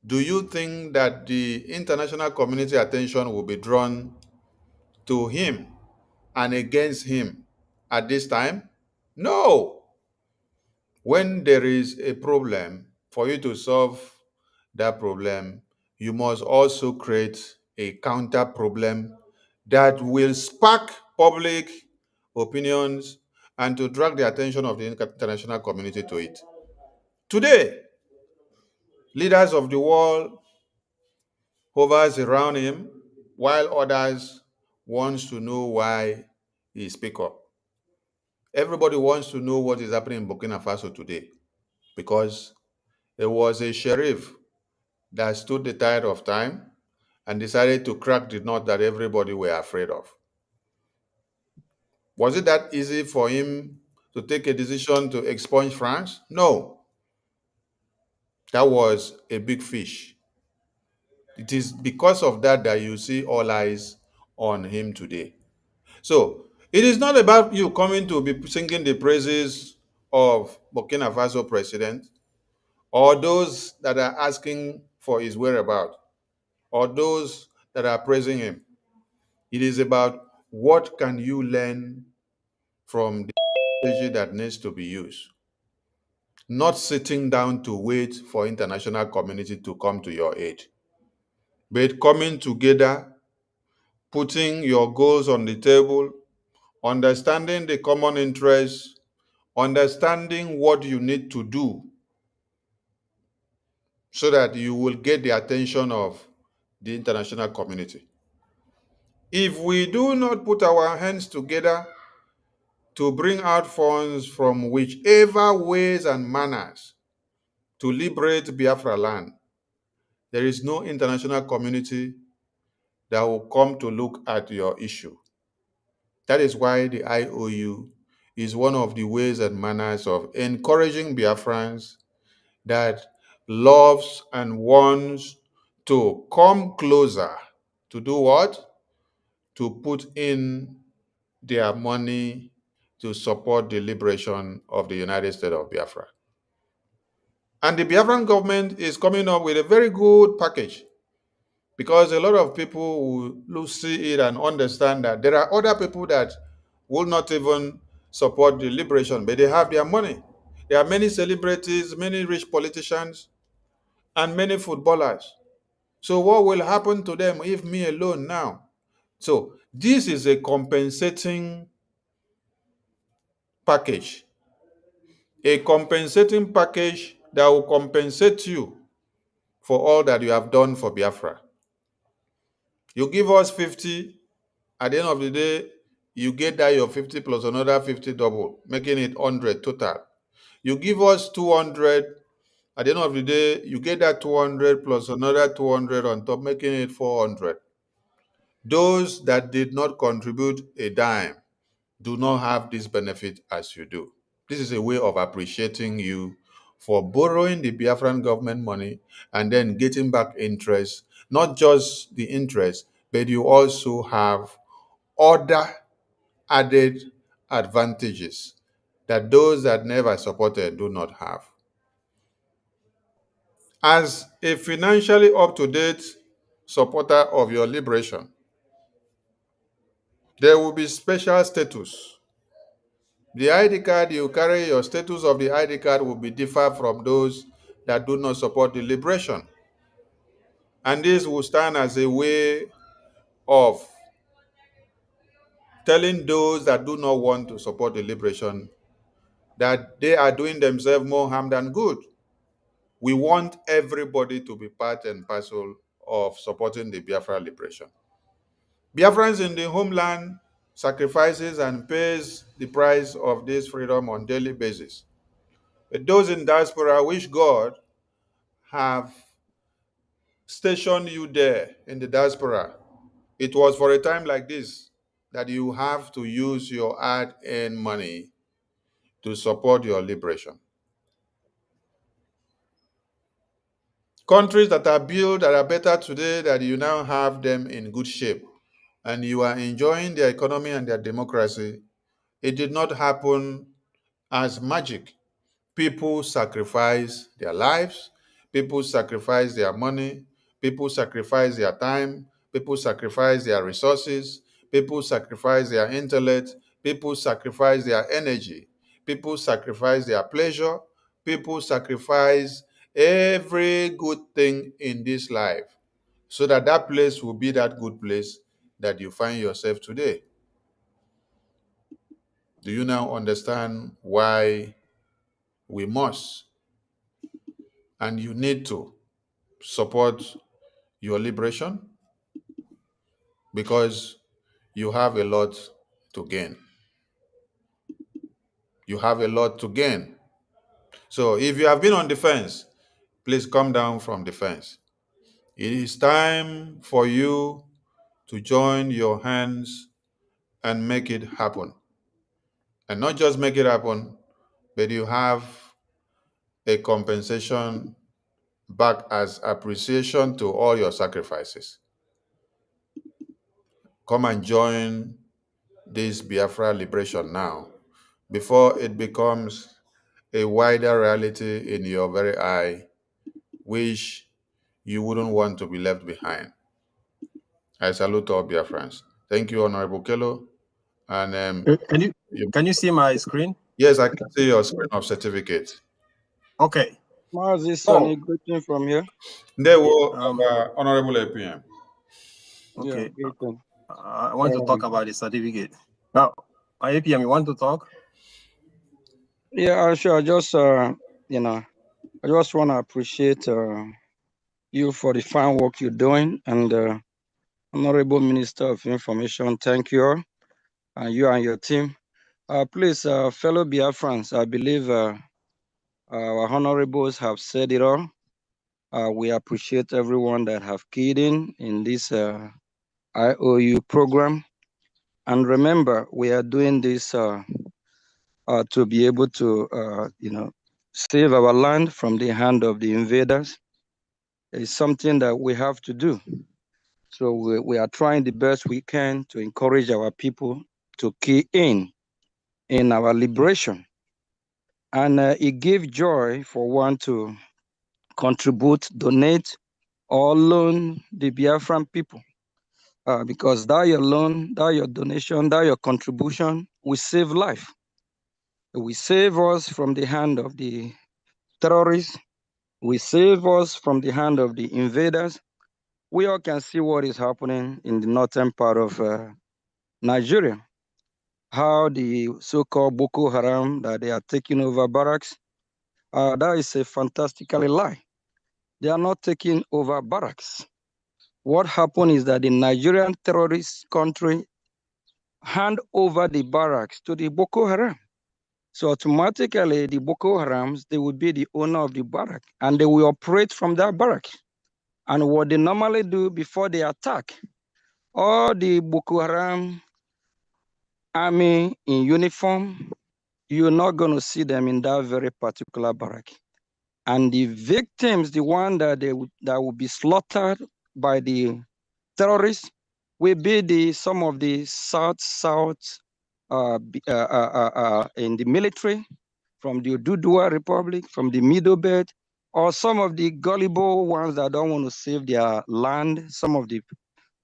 Speaker 1: do you think that the international community attention will be drawn to him and against him at this time? No. When there is a problem, for you to solve that problem, you must also create a counter problem that will spark public opinions and to drag the attention of the international community to it. Today, leaders of the world hovers around him while others wants to know why he speak up. Everybody wants to know what is happening in Burkina Faso today because there was a sheriff that stood the tide of time and decided to crack the nut that everybody were afraid of. Was it that easy for him to take a decision to expunge France? No. That was a big fish. It is because of that that you see all eyes on him today. So it is not about you coming to be singing the praises of Burkina Faso president or those that are asking for his whereabouts or those that are praising him. It is about what can you learn from the strategy that needs to be used. Not sitting down to wait for international community to come to your aid, but coming together, putting your goals on the table, understanding the common interests, understanding what you need to do so that you will get the attention of the international community. If we do not put our hands together to bring out funds from whichever ways and manners to liberate Biafra land, there is no international community that will come to look at your issue. That is why the IOU is one of the ways and manners of encouraging Biafrans that loves and wants to come closer to do what? To put in their money to support the liberation of the United States of Biafra. And the Biafran government is coming up with a very good package, because a lot of people will see it and understand that there are other people that will not even support the liberation, but they have their money. There are many celebrities, many rich politicians, and many footballers. So what will happen to them if me alone now? So this is a compensating package. A compensating package that will compensate you for all that you have done for Biafra. You give us 50, at the end of the day, you get that your 50 plus another 50 double, making it 100 total. You give us 200, at the end of the day, you get that 200 plus another 200 on top, making it 400. Those that did not contribute a dime do not have this benefit as you do. This is a way of appreciating you for borrowing the Biafran government money and then getting back interest, not just the interest, but you also have other added advantages that those that never supported do not have. As a financially up-to-date supporter of your liberation, there will be special status. The ID card you carry, your status of the ID card will be different from those that do not support the liberation. And this will stand as a way of telling those that do not want to support the liberation that they are doing themselves more harm than good. We want everybody to be part and parcel of supporting the Biafra liberation. Biafrans in the homeland sacrifices and pays the price of this freedom on a daily basis. But those in diaspora wish God have stationed you there in the diaspora. It was for a time like this that you have to use your hard-earned money to support your liberation. Countries that are built, that are better today, that you now have them in good shape, and you are enjoying their economy and their democracy, it did not happen as magic. People sacrifice their lives, people sacrifice their money, people sacrifice their time, people sacrifice their resources, people sacrifice their intellect, people sacrifice their energy, people sacrifice their pleasure, people sacrifice every good thing in this life so that that place will be that good place that you find yourself today. Do you now understand why we must and you need to support your liberation? Because you have a lot to gain. You have a lot to gain. So if you have been on the fence, please come down from the fence. It is time for you to join your hands and make it happen. And not just make it happen, but you have a compensation back as appreciation to all your sacrifices. Come and join this Biafra liberation now before it becomes a wider reality in your very eye, which you wouldn't want to be left behind. I salute all Biafrans. Thank you, Honorable Kelo. And
Speaker 2: Can you see my screen?
Speaker 1: yes, I can see your screen of certificate.
Speaker 2: Okay.
Speaker 4: Mazi Sunny, greeting from here.
Speaker 1: There were Honorable APM.
Speaker 2: Okay.
Speaker 4: Yeah, greeting.
Speaker 2: I want to talk about the certificate. Now, IAPM, you want to talk?
Speaker 4: Yeah, sure. I just, I just want to appreciate you for the fine work you're doing. And Honorable Minister of Information, thank you all, and you and your team. Please, fellow Biafrans, I believe our honorables have said it all. We appreciate everyone that have keyed in this IOU program. And remember, we are doing this to be able to, save our land from the hand of the invaders. It's something that we have to do. So we are trying the best we can to encourage our people to key in our liberation. And it gives joy for one to contribute, donate, or loan the Biafran people. Because that your loan, that your donation, that your contribution will save life. It will save us from the hand of the terrorists. We save us from the hand of the invaders. We all can see what is happening in the northern part of Nigeria. How the so-called Boko Haram, that they are taking over barracks, that is a fantastically lie. They are not taking over barracks. What happened is that the Nigerian terrorist country hand over the barracks to the Boko Haram. So automatically the Boko Harams, they will be the owner of the barrack and they will operate from that barrack. And what they normally do before they attack, all the Boko Haram army in uniform, you're not going to see them in that very particular barrack. And the victims, the one that will be slaughtered by the terrorists, will be some of the South in the military, from the Oduduwa Republic, from the Middle Belt, or some of the gullible ones that don't want to save their land, some of the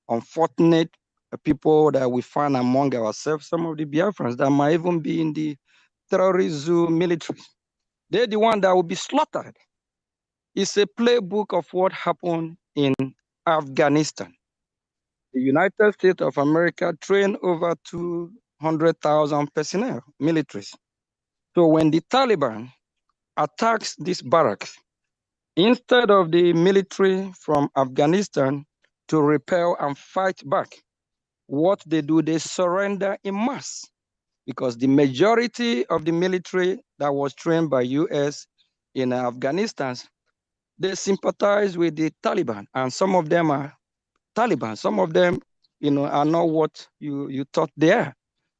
Speaker 4: unfortunate people that we find among ourselves, some of the Biafrans that might even be in the terrorist zoo military. They're the one that will be slaughtered. It's a playbook of what happened in Afghanistan. The United States of America trained over 200,000 personnel, militaries. So when the Taliban attacks these barracks, instead of the military from Afghanistan to repel and fight back, what they do, they surrender in mass, because the majority of the military that was trained by US in Afghanistan, they sympathize with the Taliban, and some of them are Taliban. Some of them, are not what you thought they are.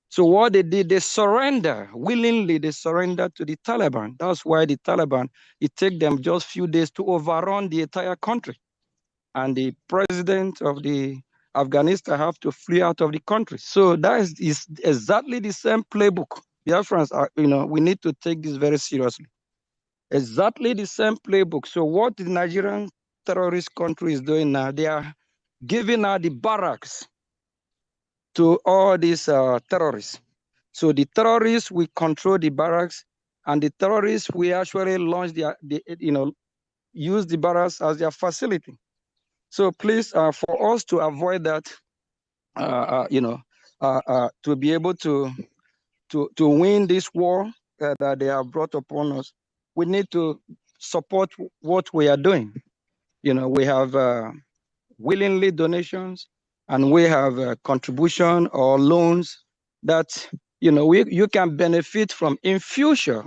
Speaker 4: So what they did, they surrender willingly. They surrender to the Taliban. That's why the Taliban, it took them just few days to overrun the entire country, and the president of the Afghanistan have to flee out of the country. So that is exactly the same playbook. Biafrans are, we need to take this very seriously. Exactly the same playbook. So what the Nigerian terrorist country is doing now, they are giving out the barracks to all these terrorists. So the terrorists will control the barracks, and the terrorists will actually launch use the barracks as their facility. So please, for us to avoid that, to be able to win this war that they have brought upon us, we need to support what we are doing. We have willingly donations, and we have contribution or loans that you can benefit from in future.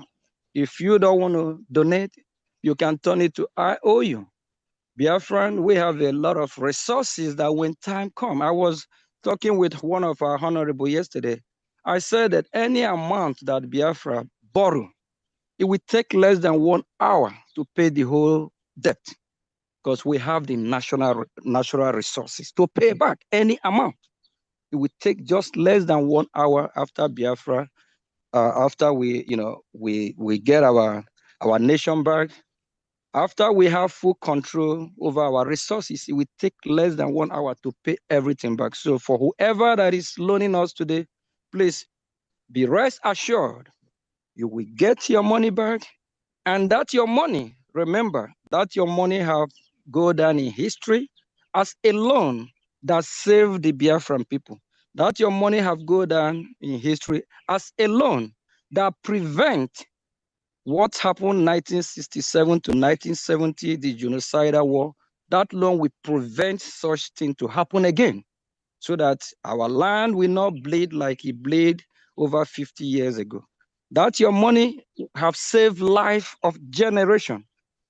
Speaker 4: If you don't want to donate, you can turn it to IOU. Biafran, we have a lot of resources that when time comes. I was talking with one of our honorable yesterday. I said that any amount that Biafra borrow, it will take less than 1 hour to pay the whole debt, because we have the natural resources to pay back any amount. It would take just less than 1 hour after Biafra, after we get our nation back. After we have full control over our resources, it will take less than 1 hour to pay everything back. So for whoever that is loaning us today, please be rest assured, you will get your money back, and that your money, remember, that your money have go down in history as a loan that saved the Biafran people. That your money have go down in history as a loan that prevent what happened 1967 to 1970, the genocidal war That loan will prevent such thing to happen again, so that our land will not bleed like it bled over 50 years ago. That your money have saved life of generation.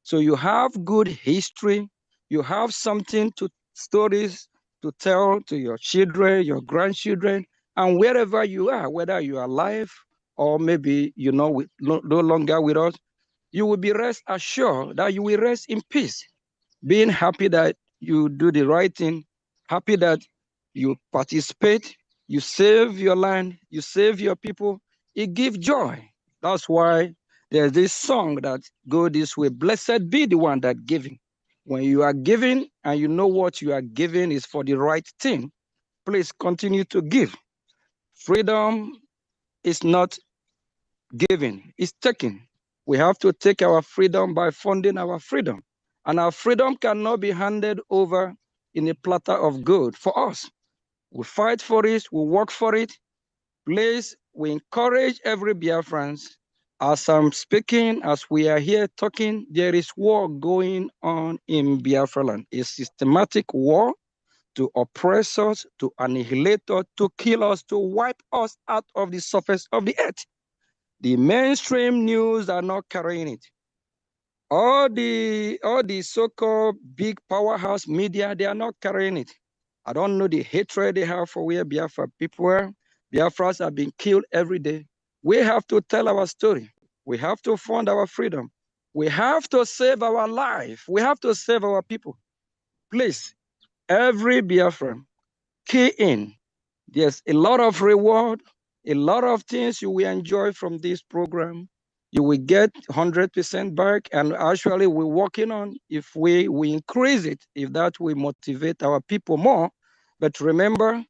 Speaker 4: So you have good history, you have something to stories to tell to your children, your grandchildren, and wherever you are, whether you are alive or maybe you know no longer with us, you will be rest assured that you will rest in peace, being happy that you do the right thing, happy that you participate, you save your land, you save your people. It gives joy. That's why there's this song that go this way: blessed be the one that giving. When you are giving and you know what you are giving is for the right thing, please continue to give. Freedom is not giving, it's taking. We have to take our freedom by funding our freedom. And our freedom cannot be handed over in a platter of gold for us. We fight for it, we work for it. Please, we encourage every Biafran. As I'm speaking, as we are here talking, there is war going on in Biafra land, a systematic war to oppress us, to annihilate us, to kill us, to wipe us out of the surface of the earth. The mainstream news are not carrying it. All the so-called big powerhouse media, they are not carrying it. I don't know the hatred they have for where Biafra people are. Biafras are being killed every day. We have to tell our story. We have to fund our freedom. We have to save our life. We have to save our people. Please, every Biafran, key in. There's a lot of reward, a lot of things you will enjoy from this program. You will get 100% back, and actually we're working on if we increase it, if that will motivate our people more. But remember,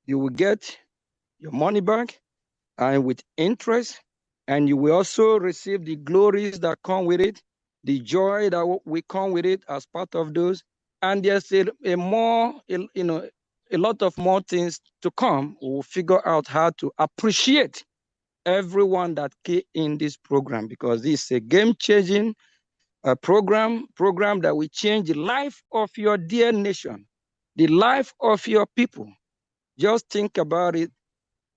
Speaker 4: you will get your money back and with interest, and you will also receive the glories that come with it, the joy that we come with it as part of those. And there's a lot of more things to come. We'll figure out how to appreciate everyone that came in this program, because this is a game-changing program that will change the life of your dear nation, the life of your people. Just think about it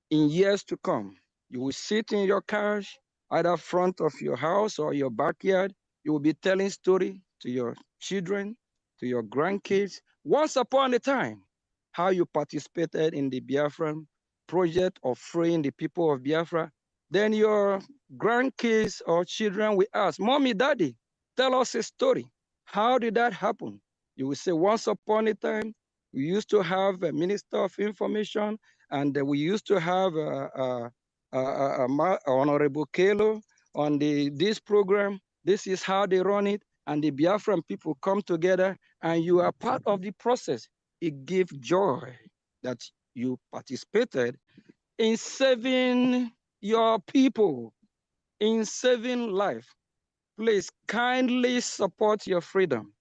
Speaker 4: in years to come. You will sit in your couch, either front of your house or your backyard. You will be telling story to your children, to your grandkids. Once upon a time, how you participated in the Biafran project of freeing the people of Biafra. Then your grandkids or children will ask, Mommy, Daddy, tell us a story. How did that happen? You will say, once upon a time, we used to have a Minister of Information, and we used to have Honorable Kelo on this program. This is how they run it, and the Biafran people come together, and you are part of the process. It gives joy that you participated in saving your people, in saving life. Please kindly support your freedom.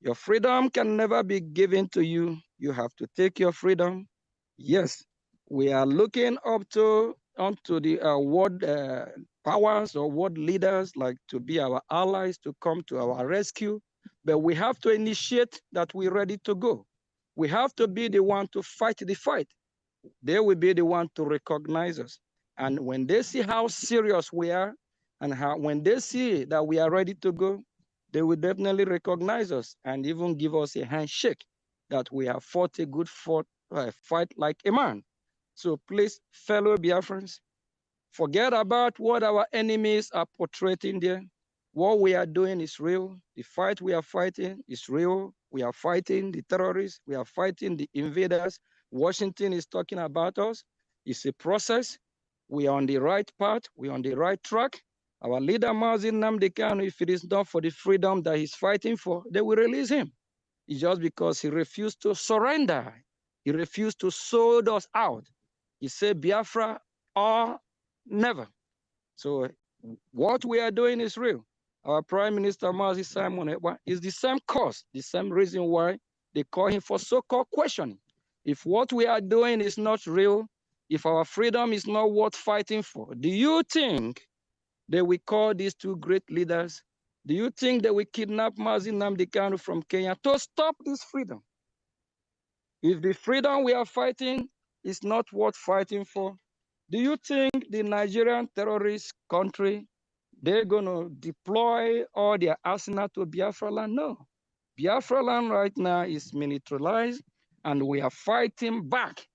Speaker 4: Your freedom can never be given to you. You have to take your freedom. Yes, we are looking onto the world powers or world leaders like to be our allies, to come to our rescue, but we have to initiate that we're ready to go. We have to be the one to fight the fight. They will be the one to recognize us. And when they see how serious we are, and when they see that we are ready to go, they will definitely recognize us and even give us a handshake that we have fought a good fight like a man. So please, fellow Biafrans, forget about what our enemies are portraying there. What we are doing is real. The fight we are fighting is real. We are fighting the terrorists. We are fighting the invaders. Washington is talking about us. It's a process. We are on the right path. We are on the right track. Our leader, Mazi Nnamdi Kanu, if it is not for the freedom that he's fighting for, they will release him. It's just because he refused to surrender. He refused to sold us out. He said Biafra or never. So what we are doing is real. Our Prime Minister, Mazi Simon Ekpa, is the same cause, the same reason why they call him for so-called questioning. If what we are doing is not real, if our freedom is not worth fighting for, do you think they will call these two great leaders Do you think they will kidnap Mazi Nnamdi Kanu from Kenya to stop this freedom? If the freedom we are fighting is not worth fighting for, do you think the Nigerian terrorist country, they're going to deploy all their arsenal to Biafra land? No. Biafra land right now is militarized, and we are fighting back.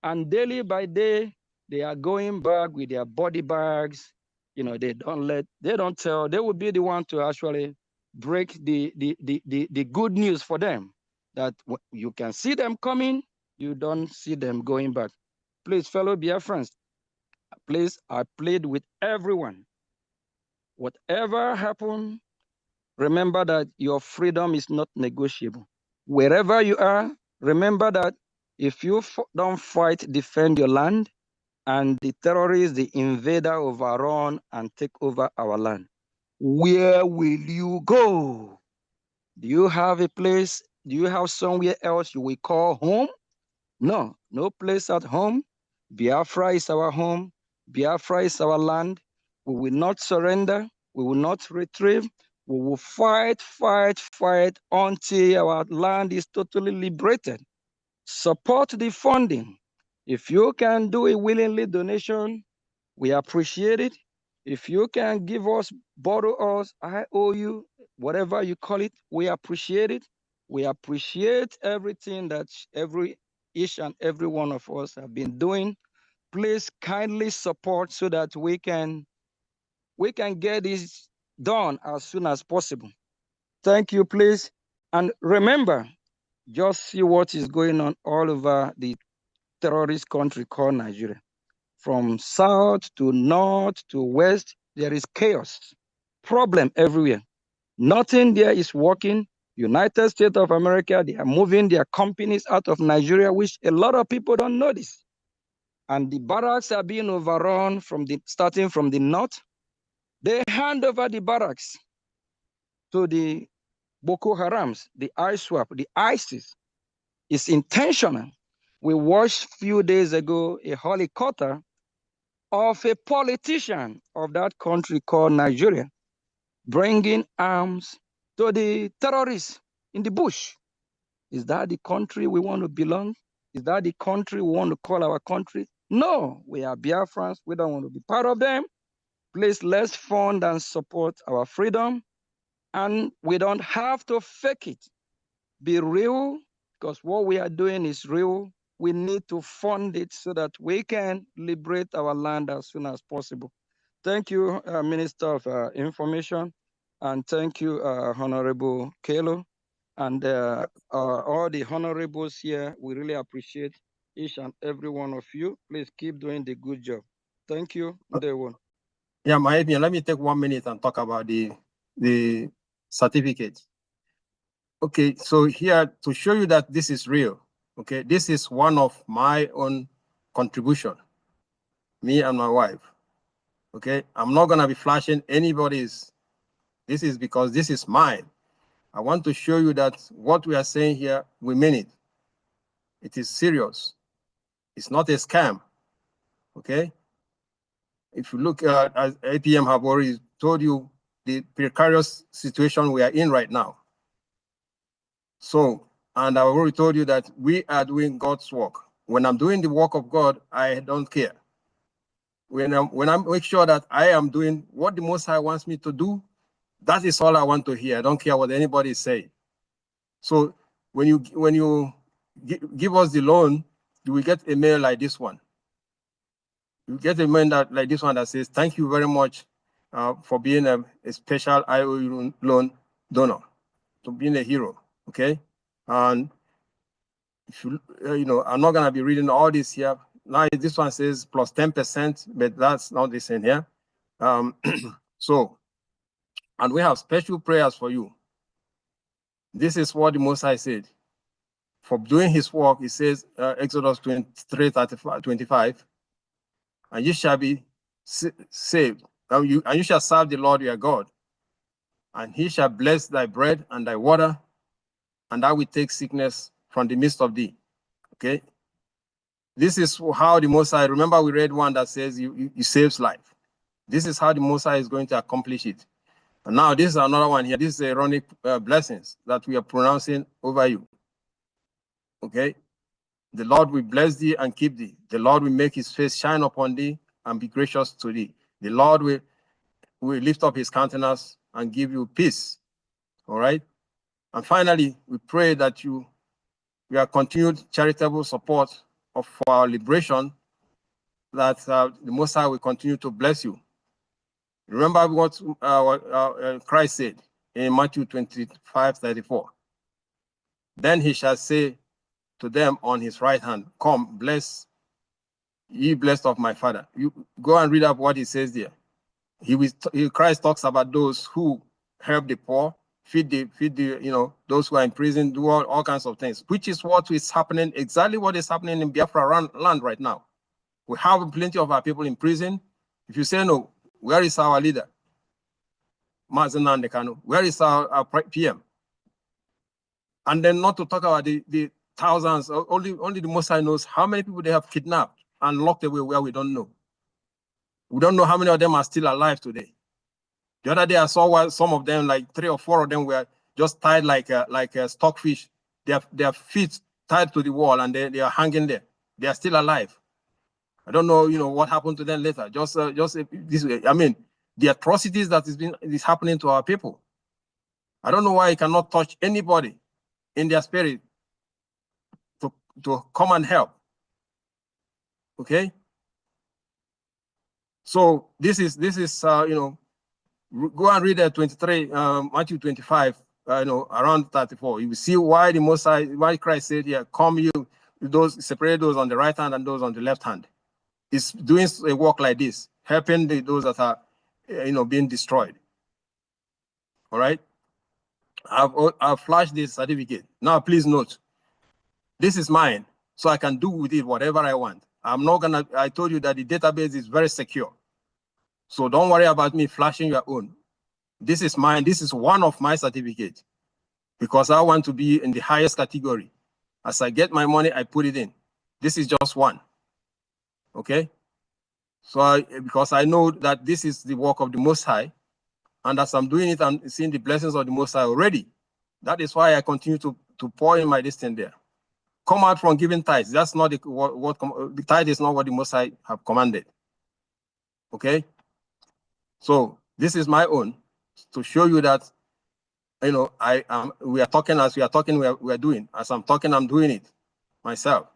Speaker 4: And daily by day, they are going back with their body bags. You know, they don't tell, they will be the one to actually break the good news for them, that you can see them coming, you don't see them going back. Please, fellow Biafrans, please, I plead with everyone. Whatever happens, remember that your freedom is not negotiable. Wherever you are, remember that if you don't fight, defend your land, and the terrorists, the invader, overrun and take over our land, where will you go? Do you have a place? Do you have somewhere else you will call home? No, no place at home. Biafra is our home. Biafra is our land. We will not surrender. We will not retrieve. We will fight, fight, fight until our land is totally liberated. Support the funding. If you can do a willingly donation, we appreciate it. If you can give us, borrow us, IOU, whatever you call it, we appreciate it. We appreciate everything that each and every one of us have been doing. Please kindly support so that we can get this done as soon as possible. Thank you, please. And remember, just see what is going on all over the terrorist country called Nigeria. From south to north to west, there is chaos, problem everywhere. Nothing there is working. United States of America, they are moving their companies out of Nigeria, which a lot of people don't notice. And the barracks are being overrun starting from the north. They hand over the barracks to the Boko Harams, the ISWAP, the ISIS. It's intentional. We watched a few days ago a helicopter of a politician of that country called Nigeria, bringing arms to the terrorists in the bush. Is that the country we want to belong? Is that the country we want to call our country? No, we are Biafrans. We don't want to be part of them. Please, let's fund and support our freedom. And we don't have to fake it. Be real, because what we are doing is real. We need to fund it so that we can liberate our land as soon as possible. Thank you, Minister of Information, and thank you, Honorable Kelo, and all the honorables here. We really appreciate each and every one of you. Please keep doing the good job. Thank you, Ndewo.
Speaker 2: Yeah, Maebia, let me take 1 minute and talk about the certificate. Okay, so here to show you that this is real, okay, this is one of my own contribution, me and my wife, okay? I'm not gonna be flashing anybody's. This is because this is mine. I want to show you that what we are saying here, we mean it. It is serious. It's not a scam, okay? If you look at, as APM have already told you, the precarious situation we are in right now. So, and I've already told you that we are doing God's work. When I'm doing the work of God, I don't care. When I make sure that I am doing what the Most High wants me to do, that is all I want to hear. I don't care what anybody say. So when you give us the loan, you will get a mail like this one. You get a mail like this one that says, "Thank you very much for being a special IOU loan donor, to being a hero." Okay, and if you know, I'm not gonna be reading all this here. Now this one says plus 10%, but that's not the same here. So, and we have special prayers for you. This is what the Most High said. For doing his work, he says, Exodus 23:25, and you shall be saved, and you shall serve the Lord your God, and he shall bless thy bread and thy water, and I will take sickness from the midst of thee. Okay? This is how the Most High, remember we read one that says you saves life. This is how the Most High is going to accomplish it. And now this is another one here. This is Aaronic blessings that we are pronouncing over you. Okay? The Lord will bless thee and keep thee. The Lord will make his face shine upon thee and be gracious to thee. The Lord will lift up his countenance and give you peace. All right? And finally, we pray that you are continued charitable support for our liberation, that the Most High will continue to bless you. Remember what Christ said in Matthew 25:34. Then he shall say to them on his right hand, come, ye blessed of my Father. You go and read up what he says there. Christ talks about those who help the poor, feed the those who are in prison, do all kinds of things, which is what is happening, exactly what is happening in Biafra land right now. We have plenty of our people in prison. If you say no, where is our leader? Mazen Nnamdi Kanu, where is our PM? And then not to talk about the thousands, only the Most High knows how many people they have kidnapped and locked away where we don't know. We don't know how many of them are still alive today. The other day I saw some of them, like 3 or 4 of them, were just tied like a stockfish. Their feet tied to the wall and they are hanging there. They are still alive. I don't know, what happened to them later. Just this way. I mean, the atrocities that is happening to our people. I don't know why I cannot touch anybody in their spirit to come and help. Okay. So this is go and read 23 Matthew 25 around 34. You will see why the Most High, why Christ said here, come you those, separate those on the right hand and those on the left hand. It's doing a work like this, helping those that are being destroyed. All right. I've flashed this certificate. Now please note, this is mine, so I can do with it whatever I want. I told you that the database is very secure. So don't worry about me flashing your own. This is mine. This is one of my certificates because I want to be in the highest category. As I get my money, I put it in. This is just one. Okay. So because I know that this is the work of the Most High, and as I'm doing it, I'm seeing the blessings of the Most High already. That is why I continue to pour in my destiny there. Come out from giving tithes. That's not the tithe is not what the Most High have commanded. Okay. So this is my own to show you that, we are talking as we are talking, we are doing. As I'm talking, I'm doing it myself.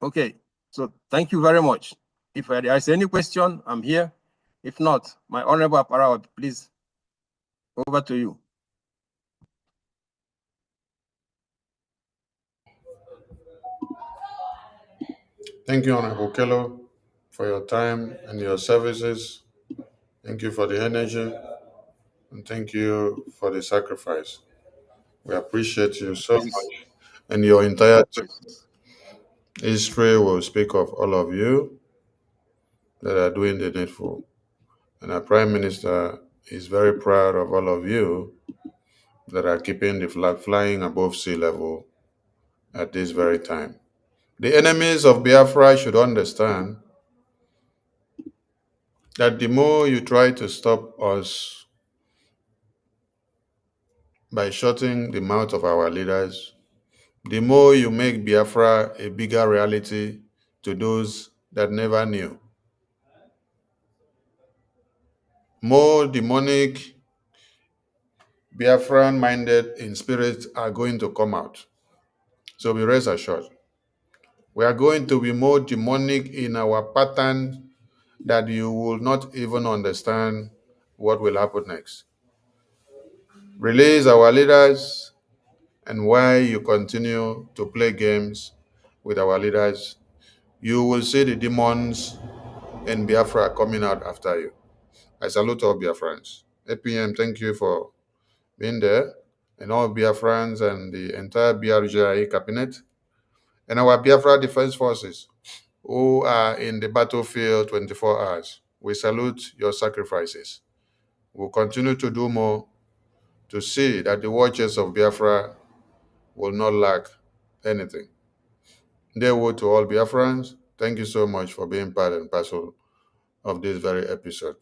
Speaker 2: Okay. So thank you very much. If there is any question, I'm here. If not, my Honorable Aparawa, please, over to you.
Speaker 1: Thank you, Honorable Kello, for your time and your services. Thank you for the energy, and thank you for the sacrifice. We appreciate you so much. And your entire history will speak of all of you that are doing the needful. And our Prime Minister is very proud of all of you that are keeping the flag flying above sea level at this very time. The enemies of Biafra should understand that the more you try to stop us by shutting the mouth of our leaders, the more you make Biafra a bigger reality to those that never knew. More demonic Biafran minded in spirit are going to come out. So be rest assured. We are going to be more demonic in our pattern that you will not even understand what will happen next. Release our leaders, and while you continue to play games with our leaders, you will see the demons in Biafra coming out after you. I salute all Biafrans. APM, thank you for being there, and all Biafrans and the entire BRGI cabinet, and our Biafra Defense Forces who are in the battlefield 24 hours. We salute your sacrifices. We'll continue to do more to see that the watchers of Biafra will not lack anything. Dear word to all Biafrans, thank you so much for being part and parcel of this very episode.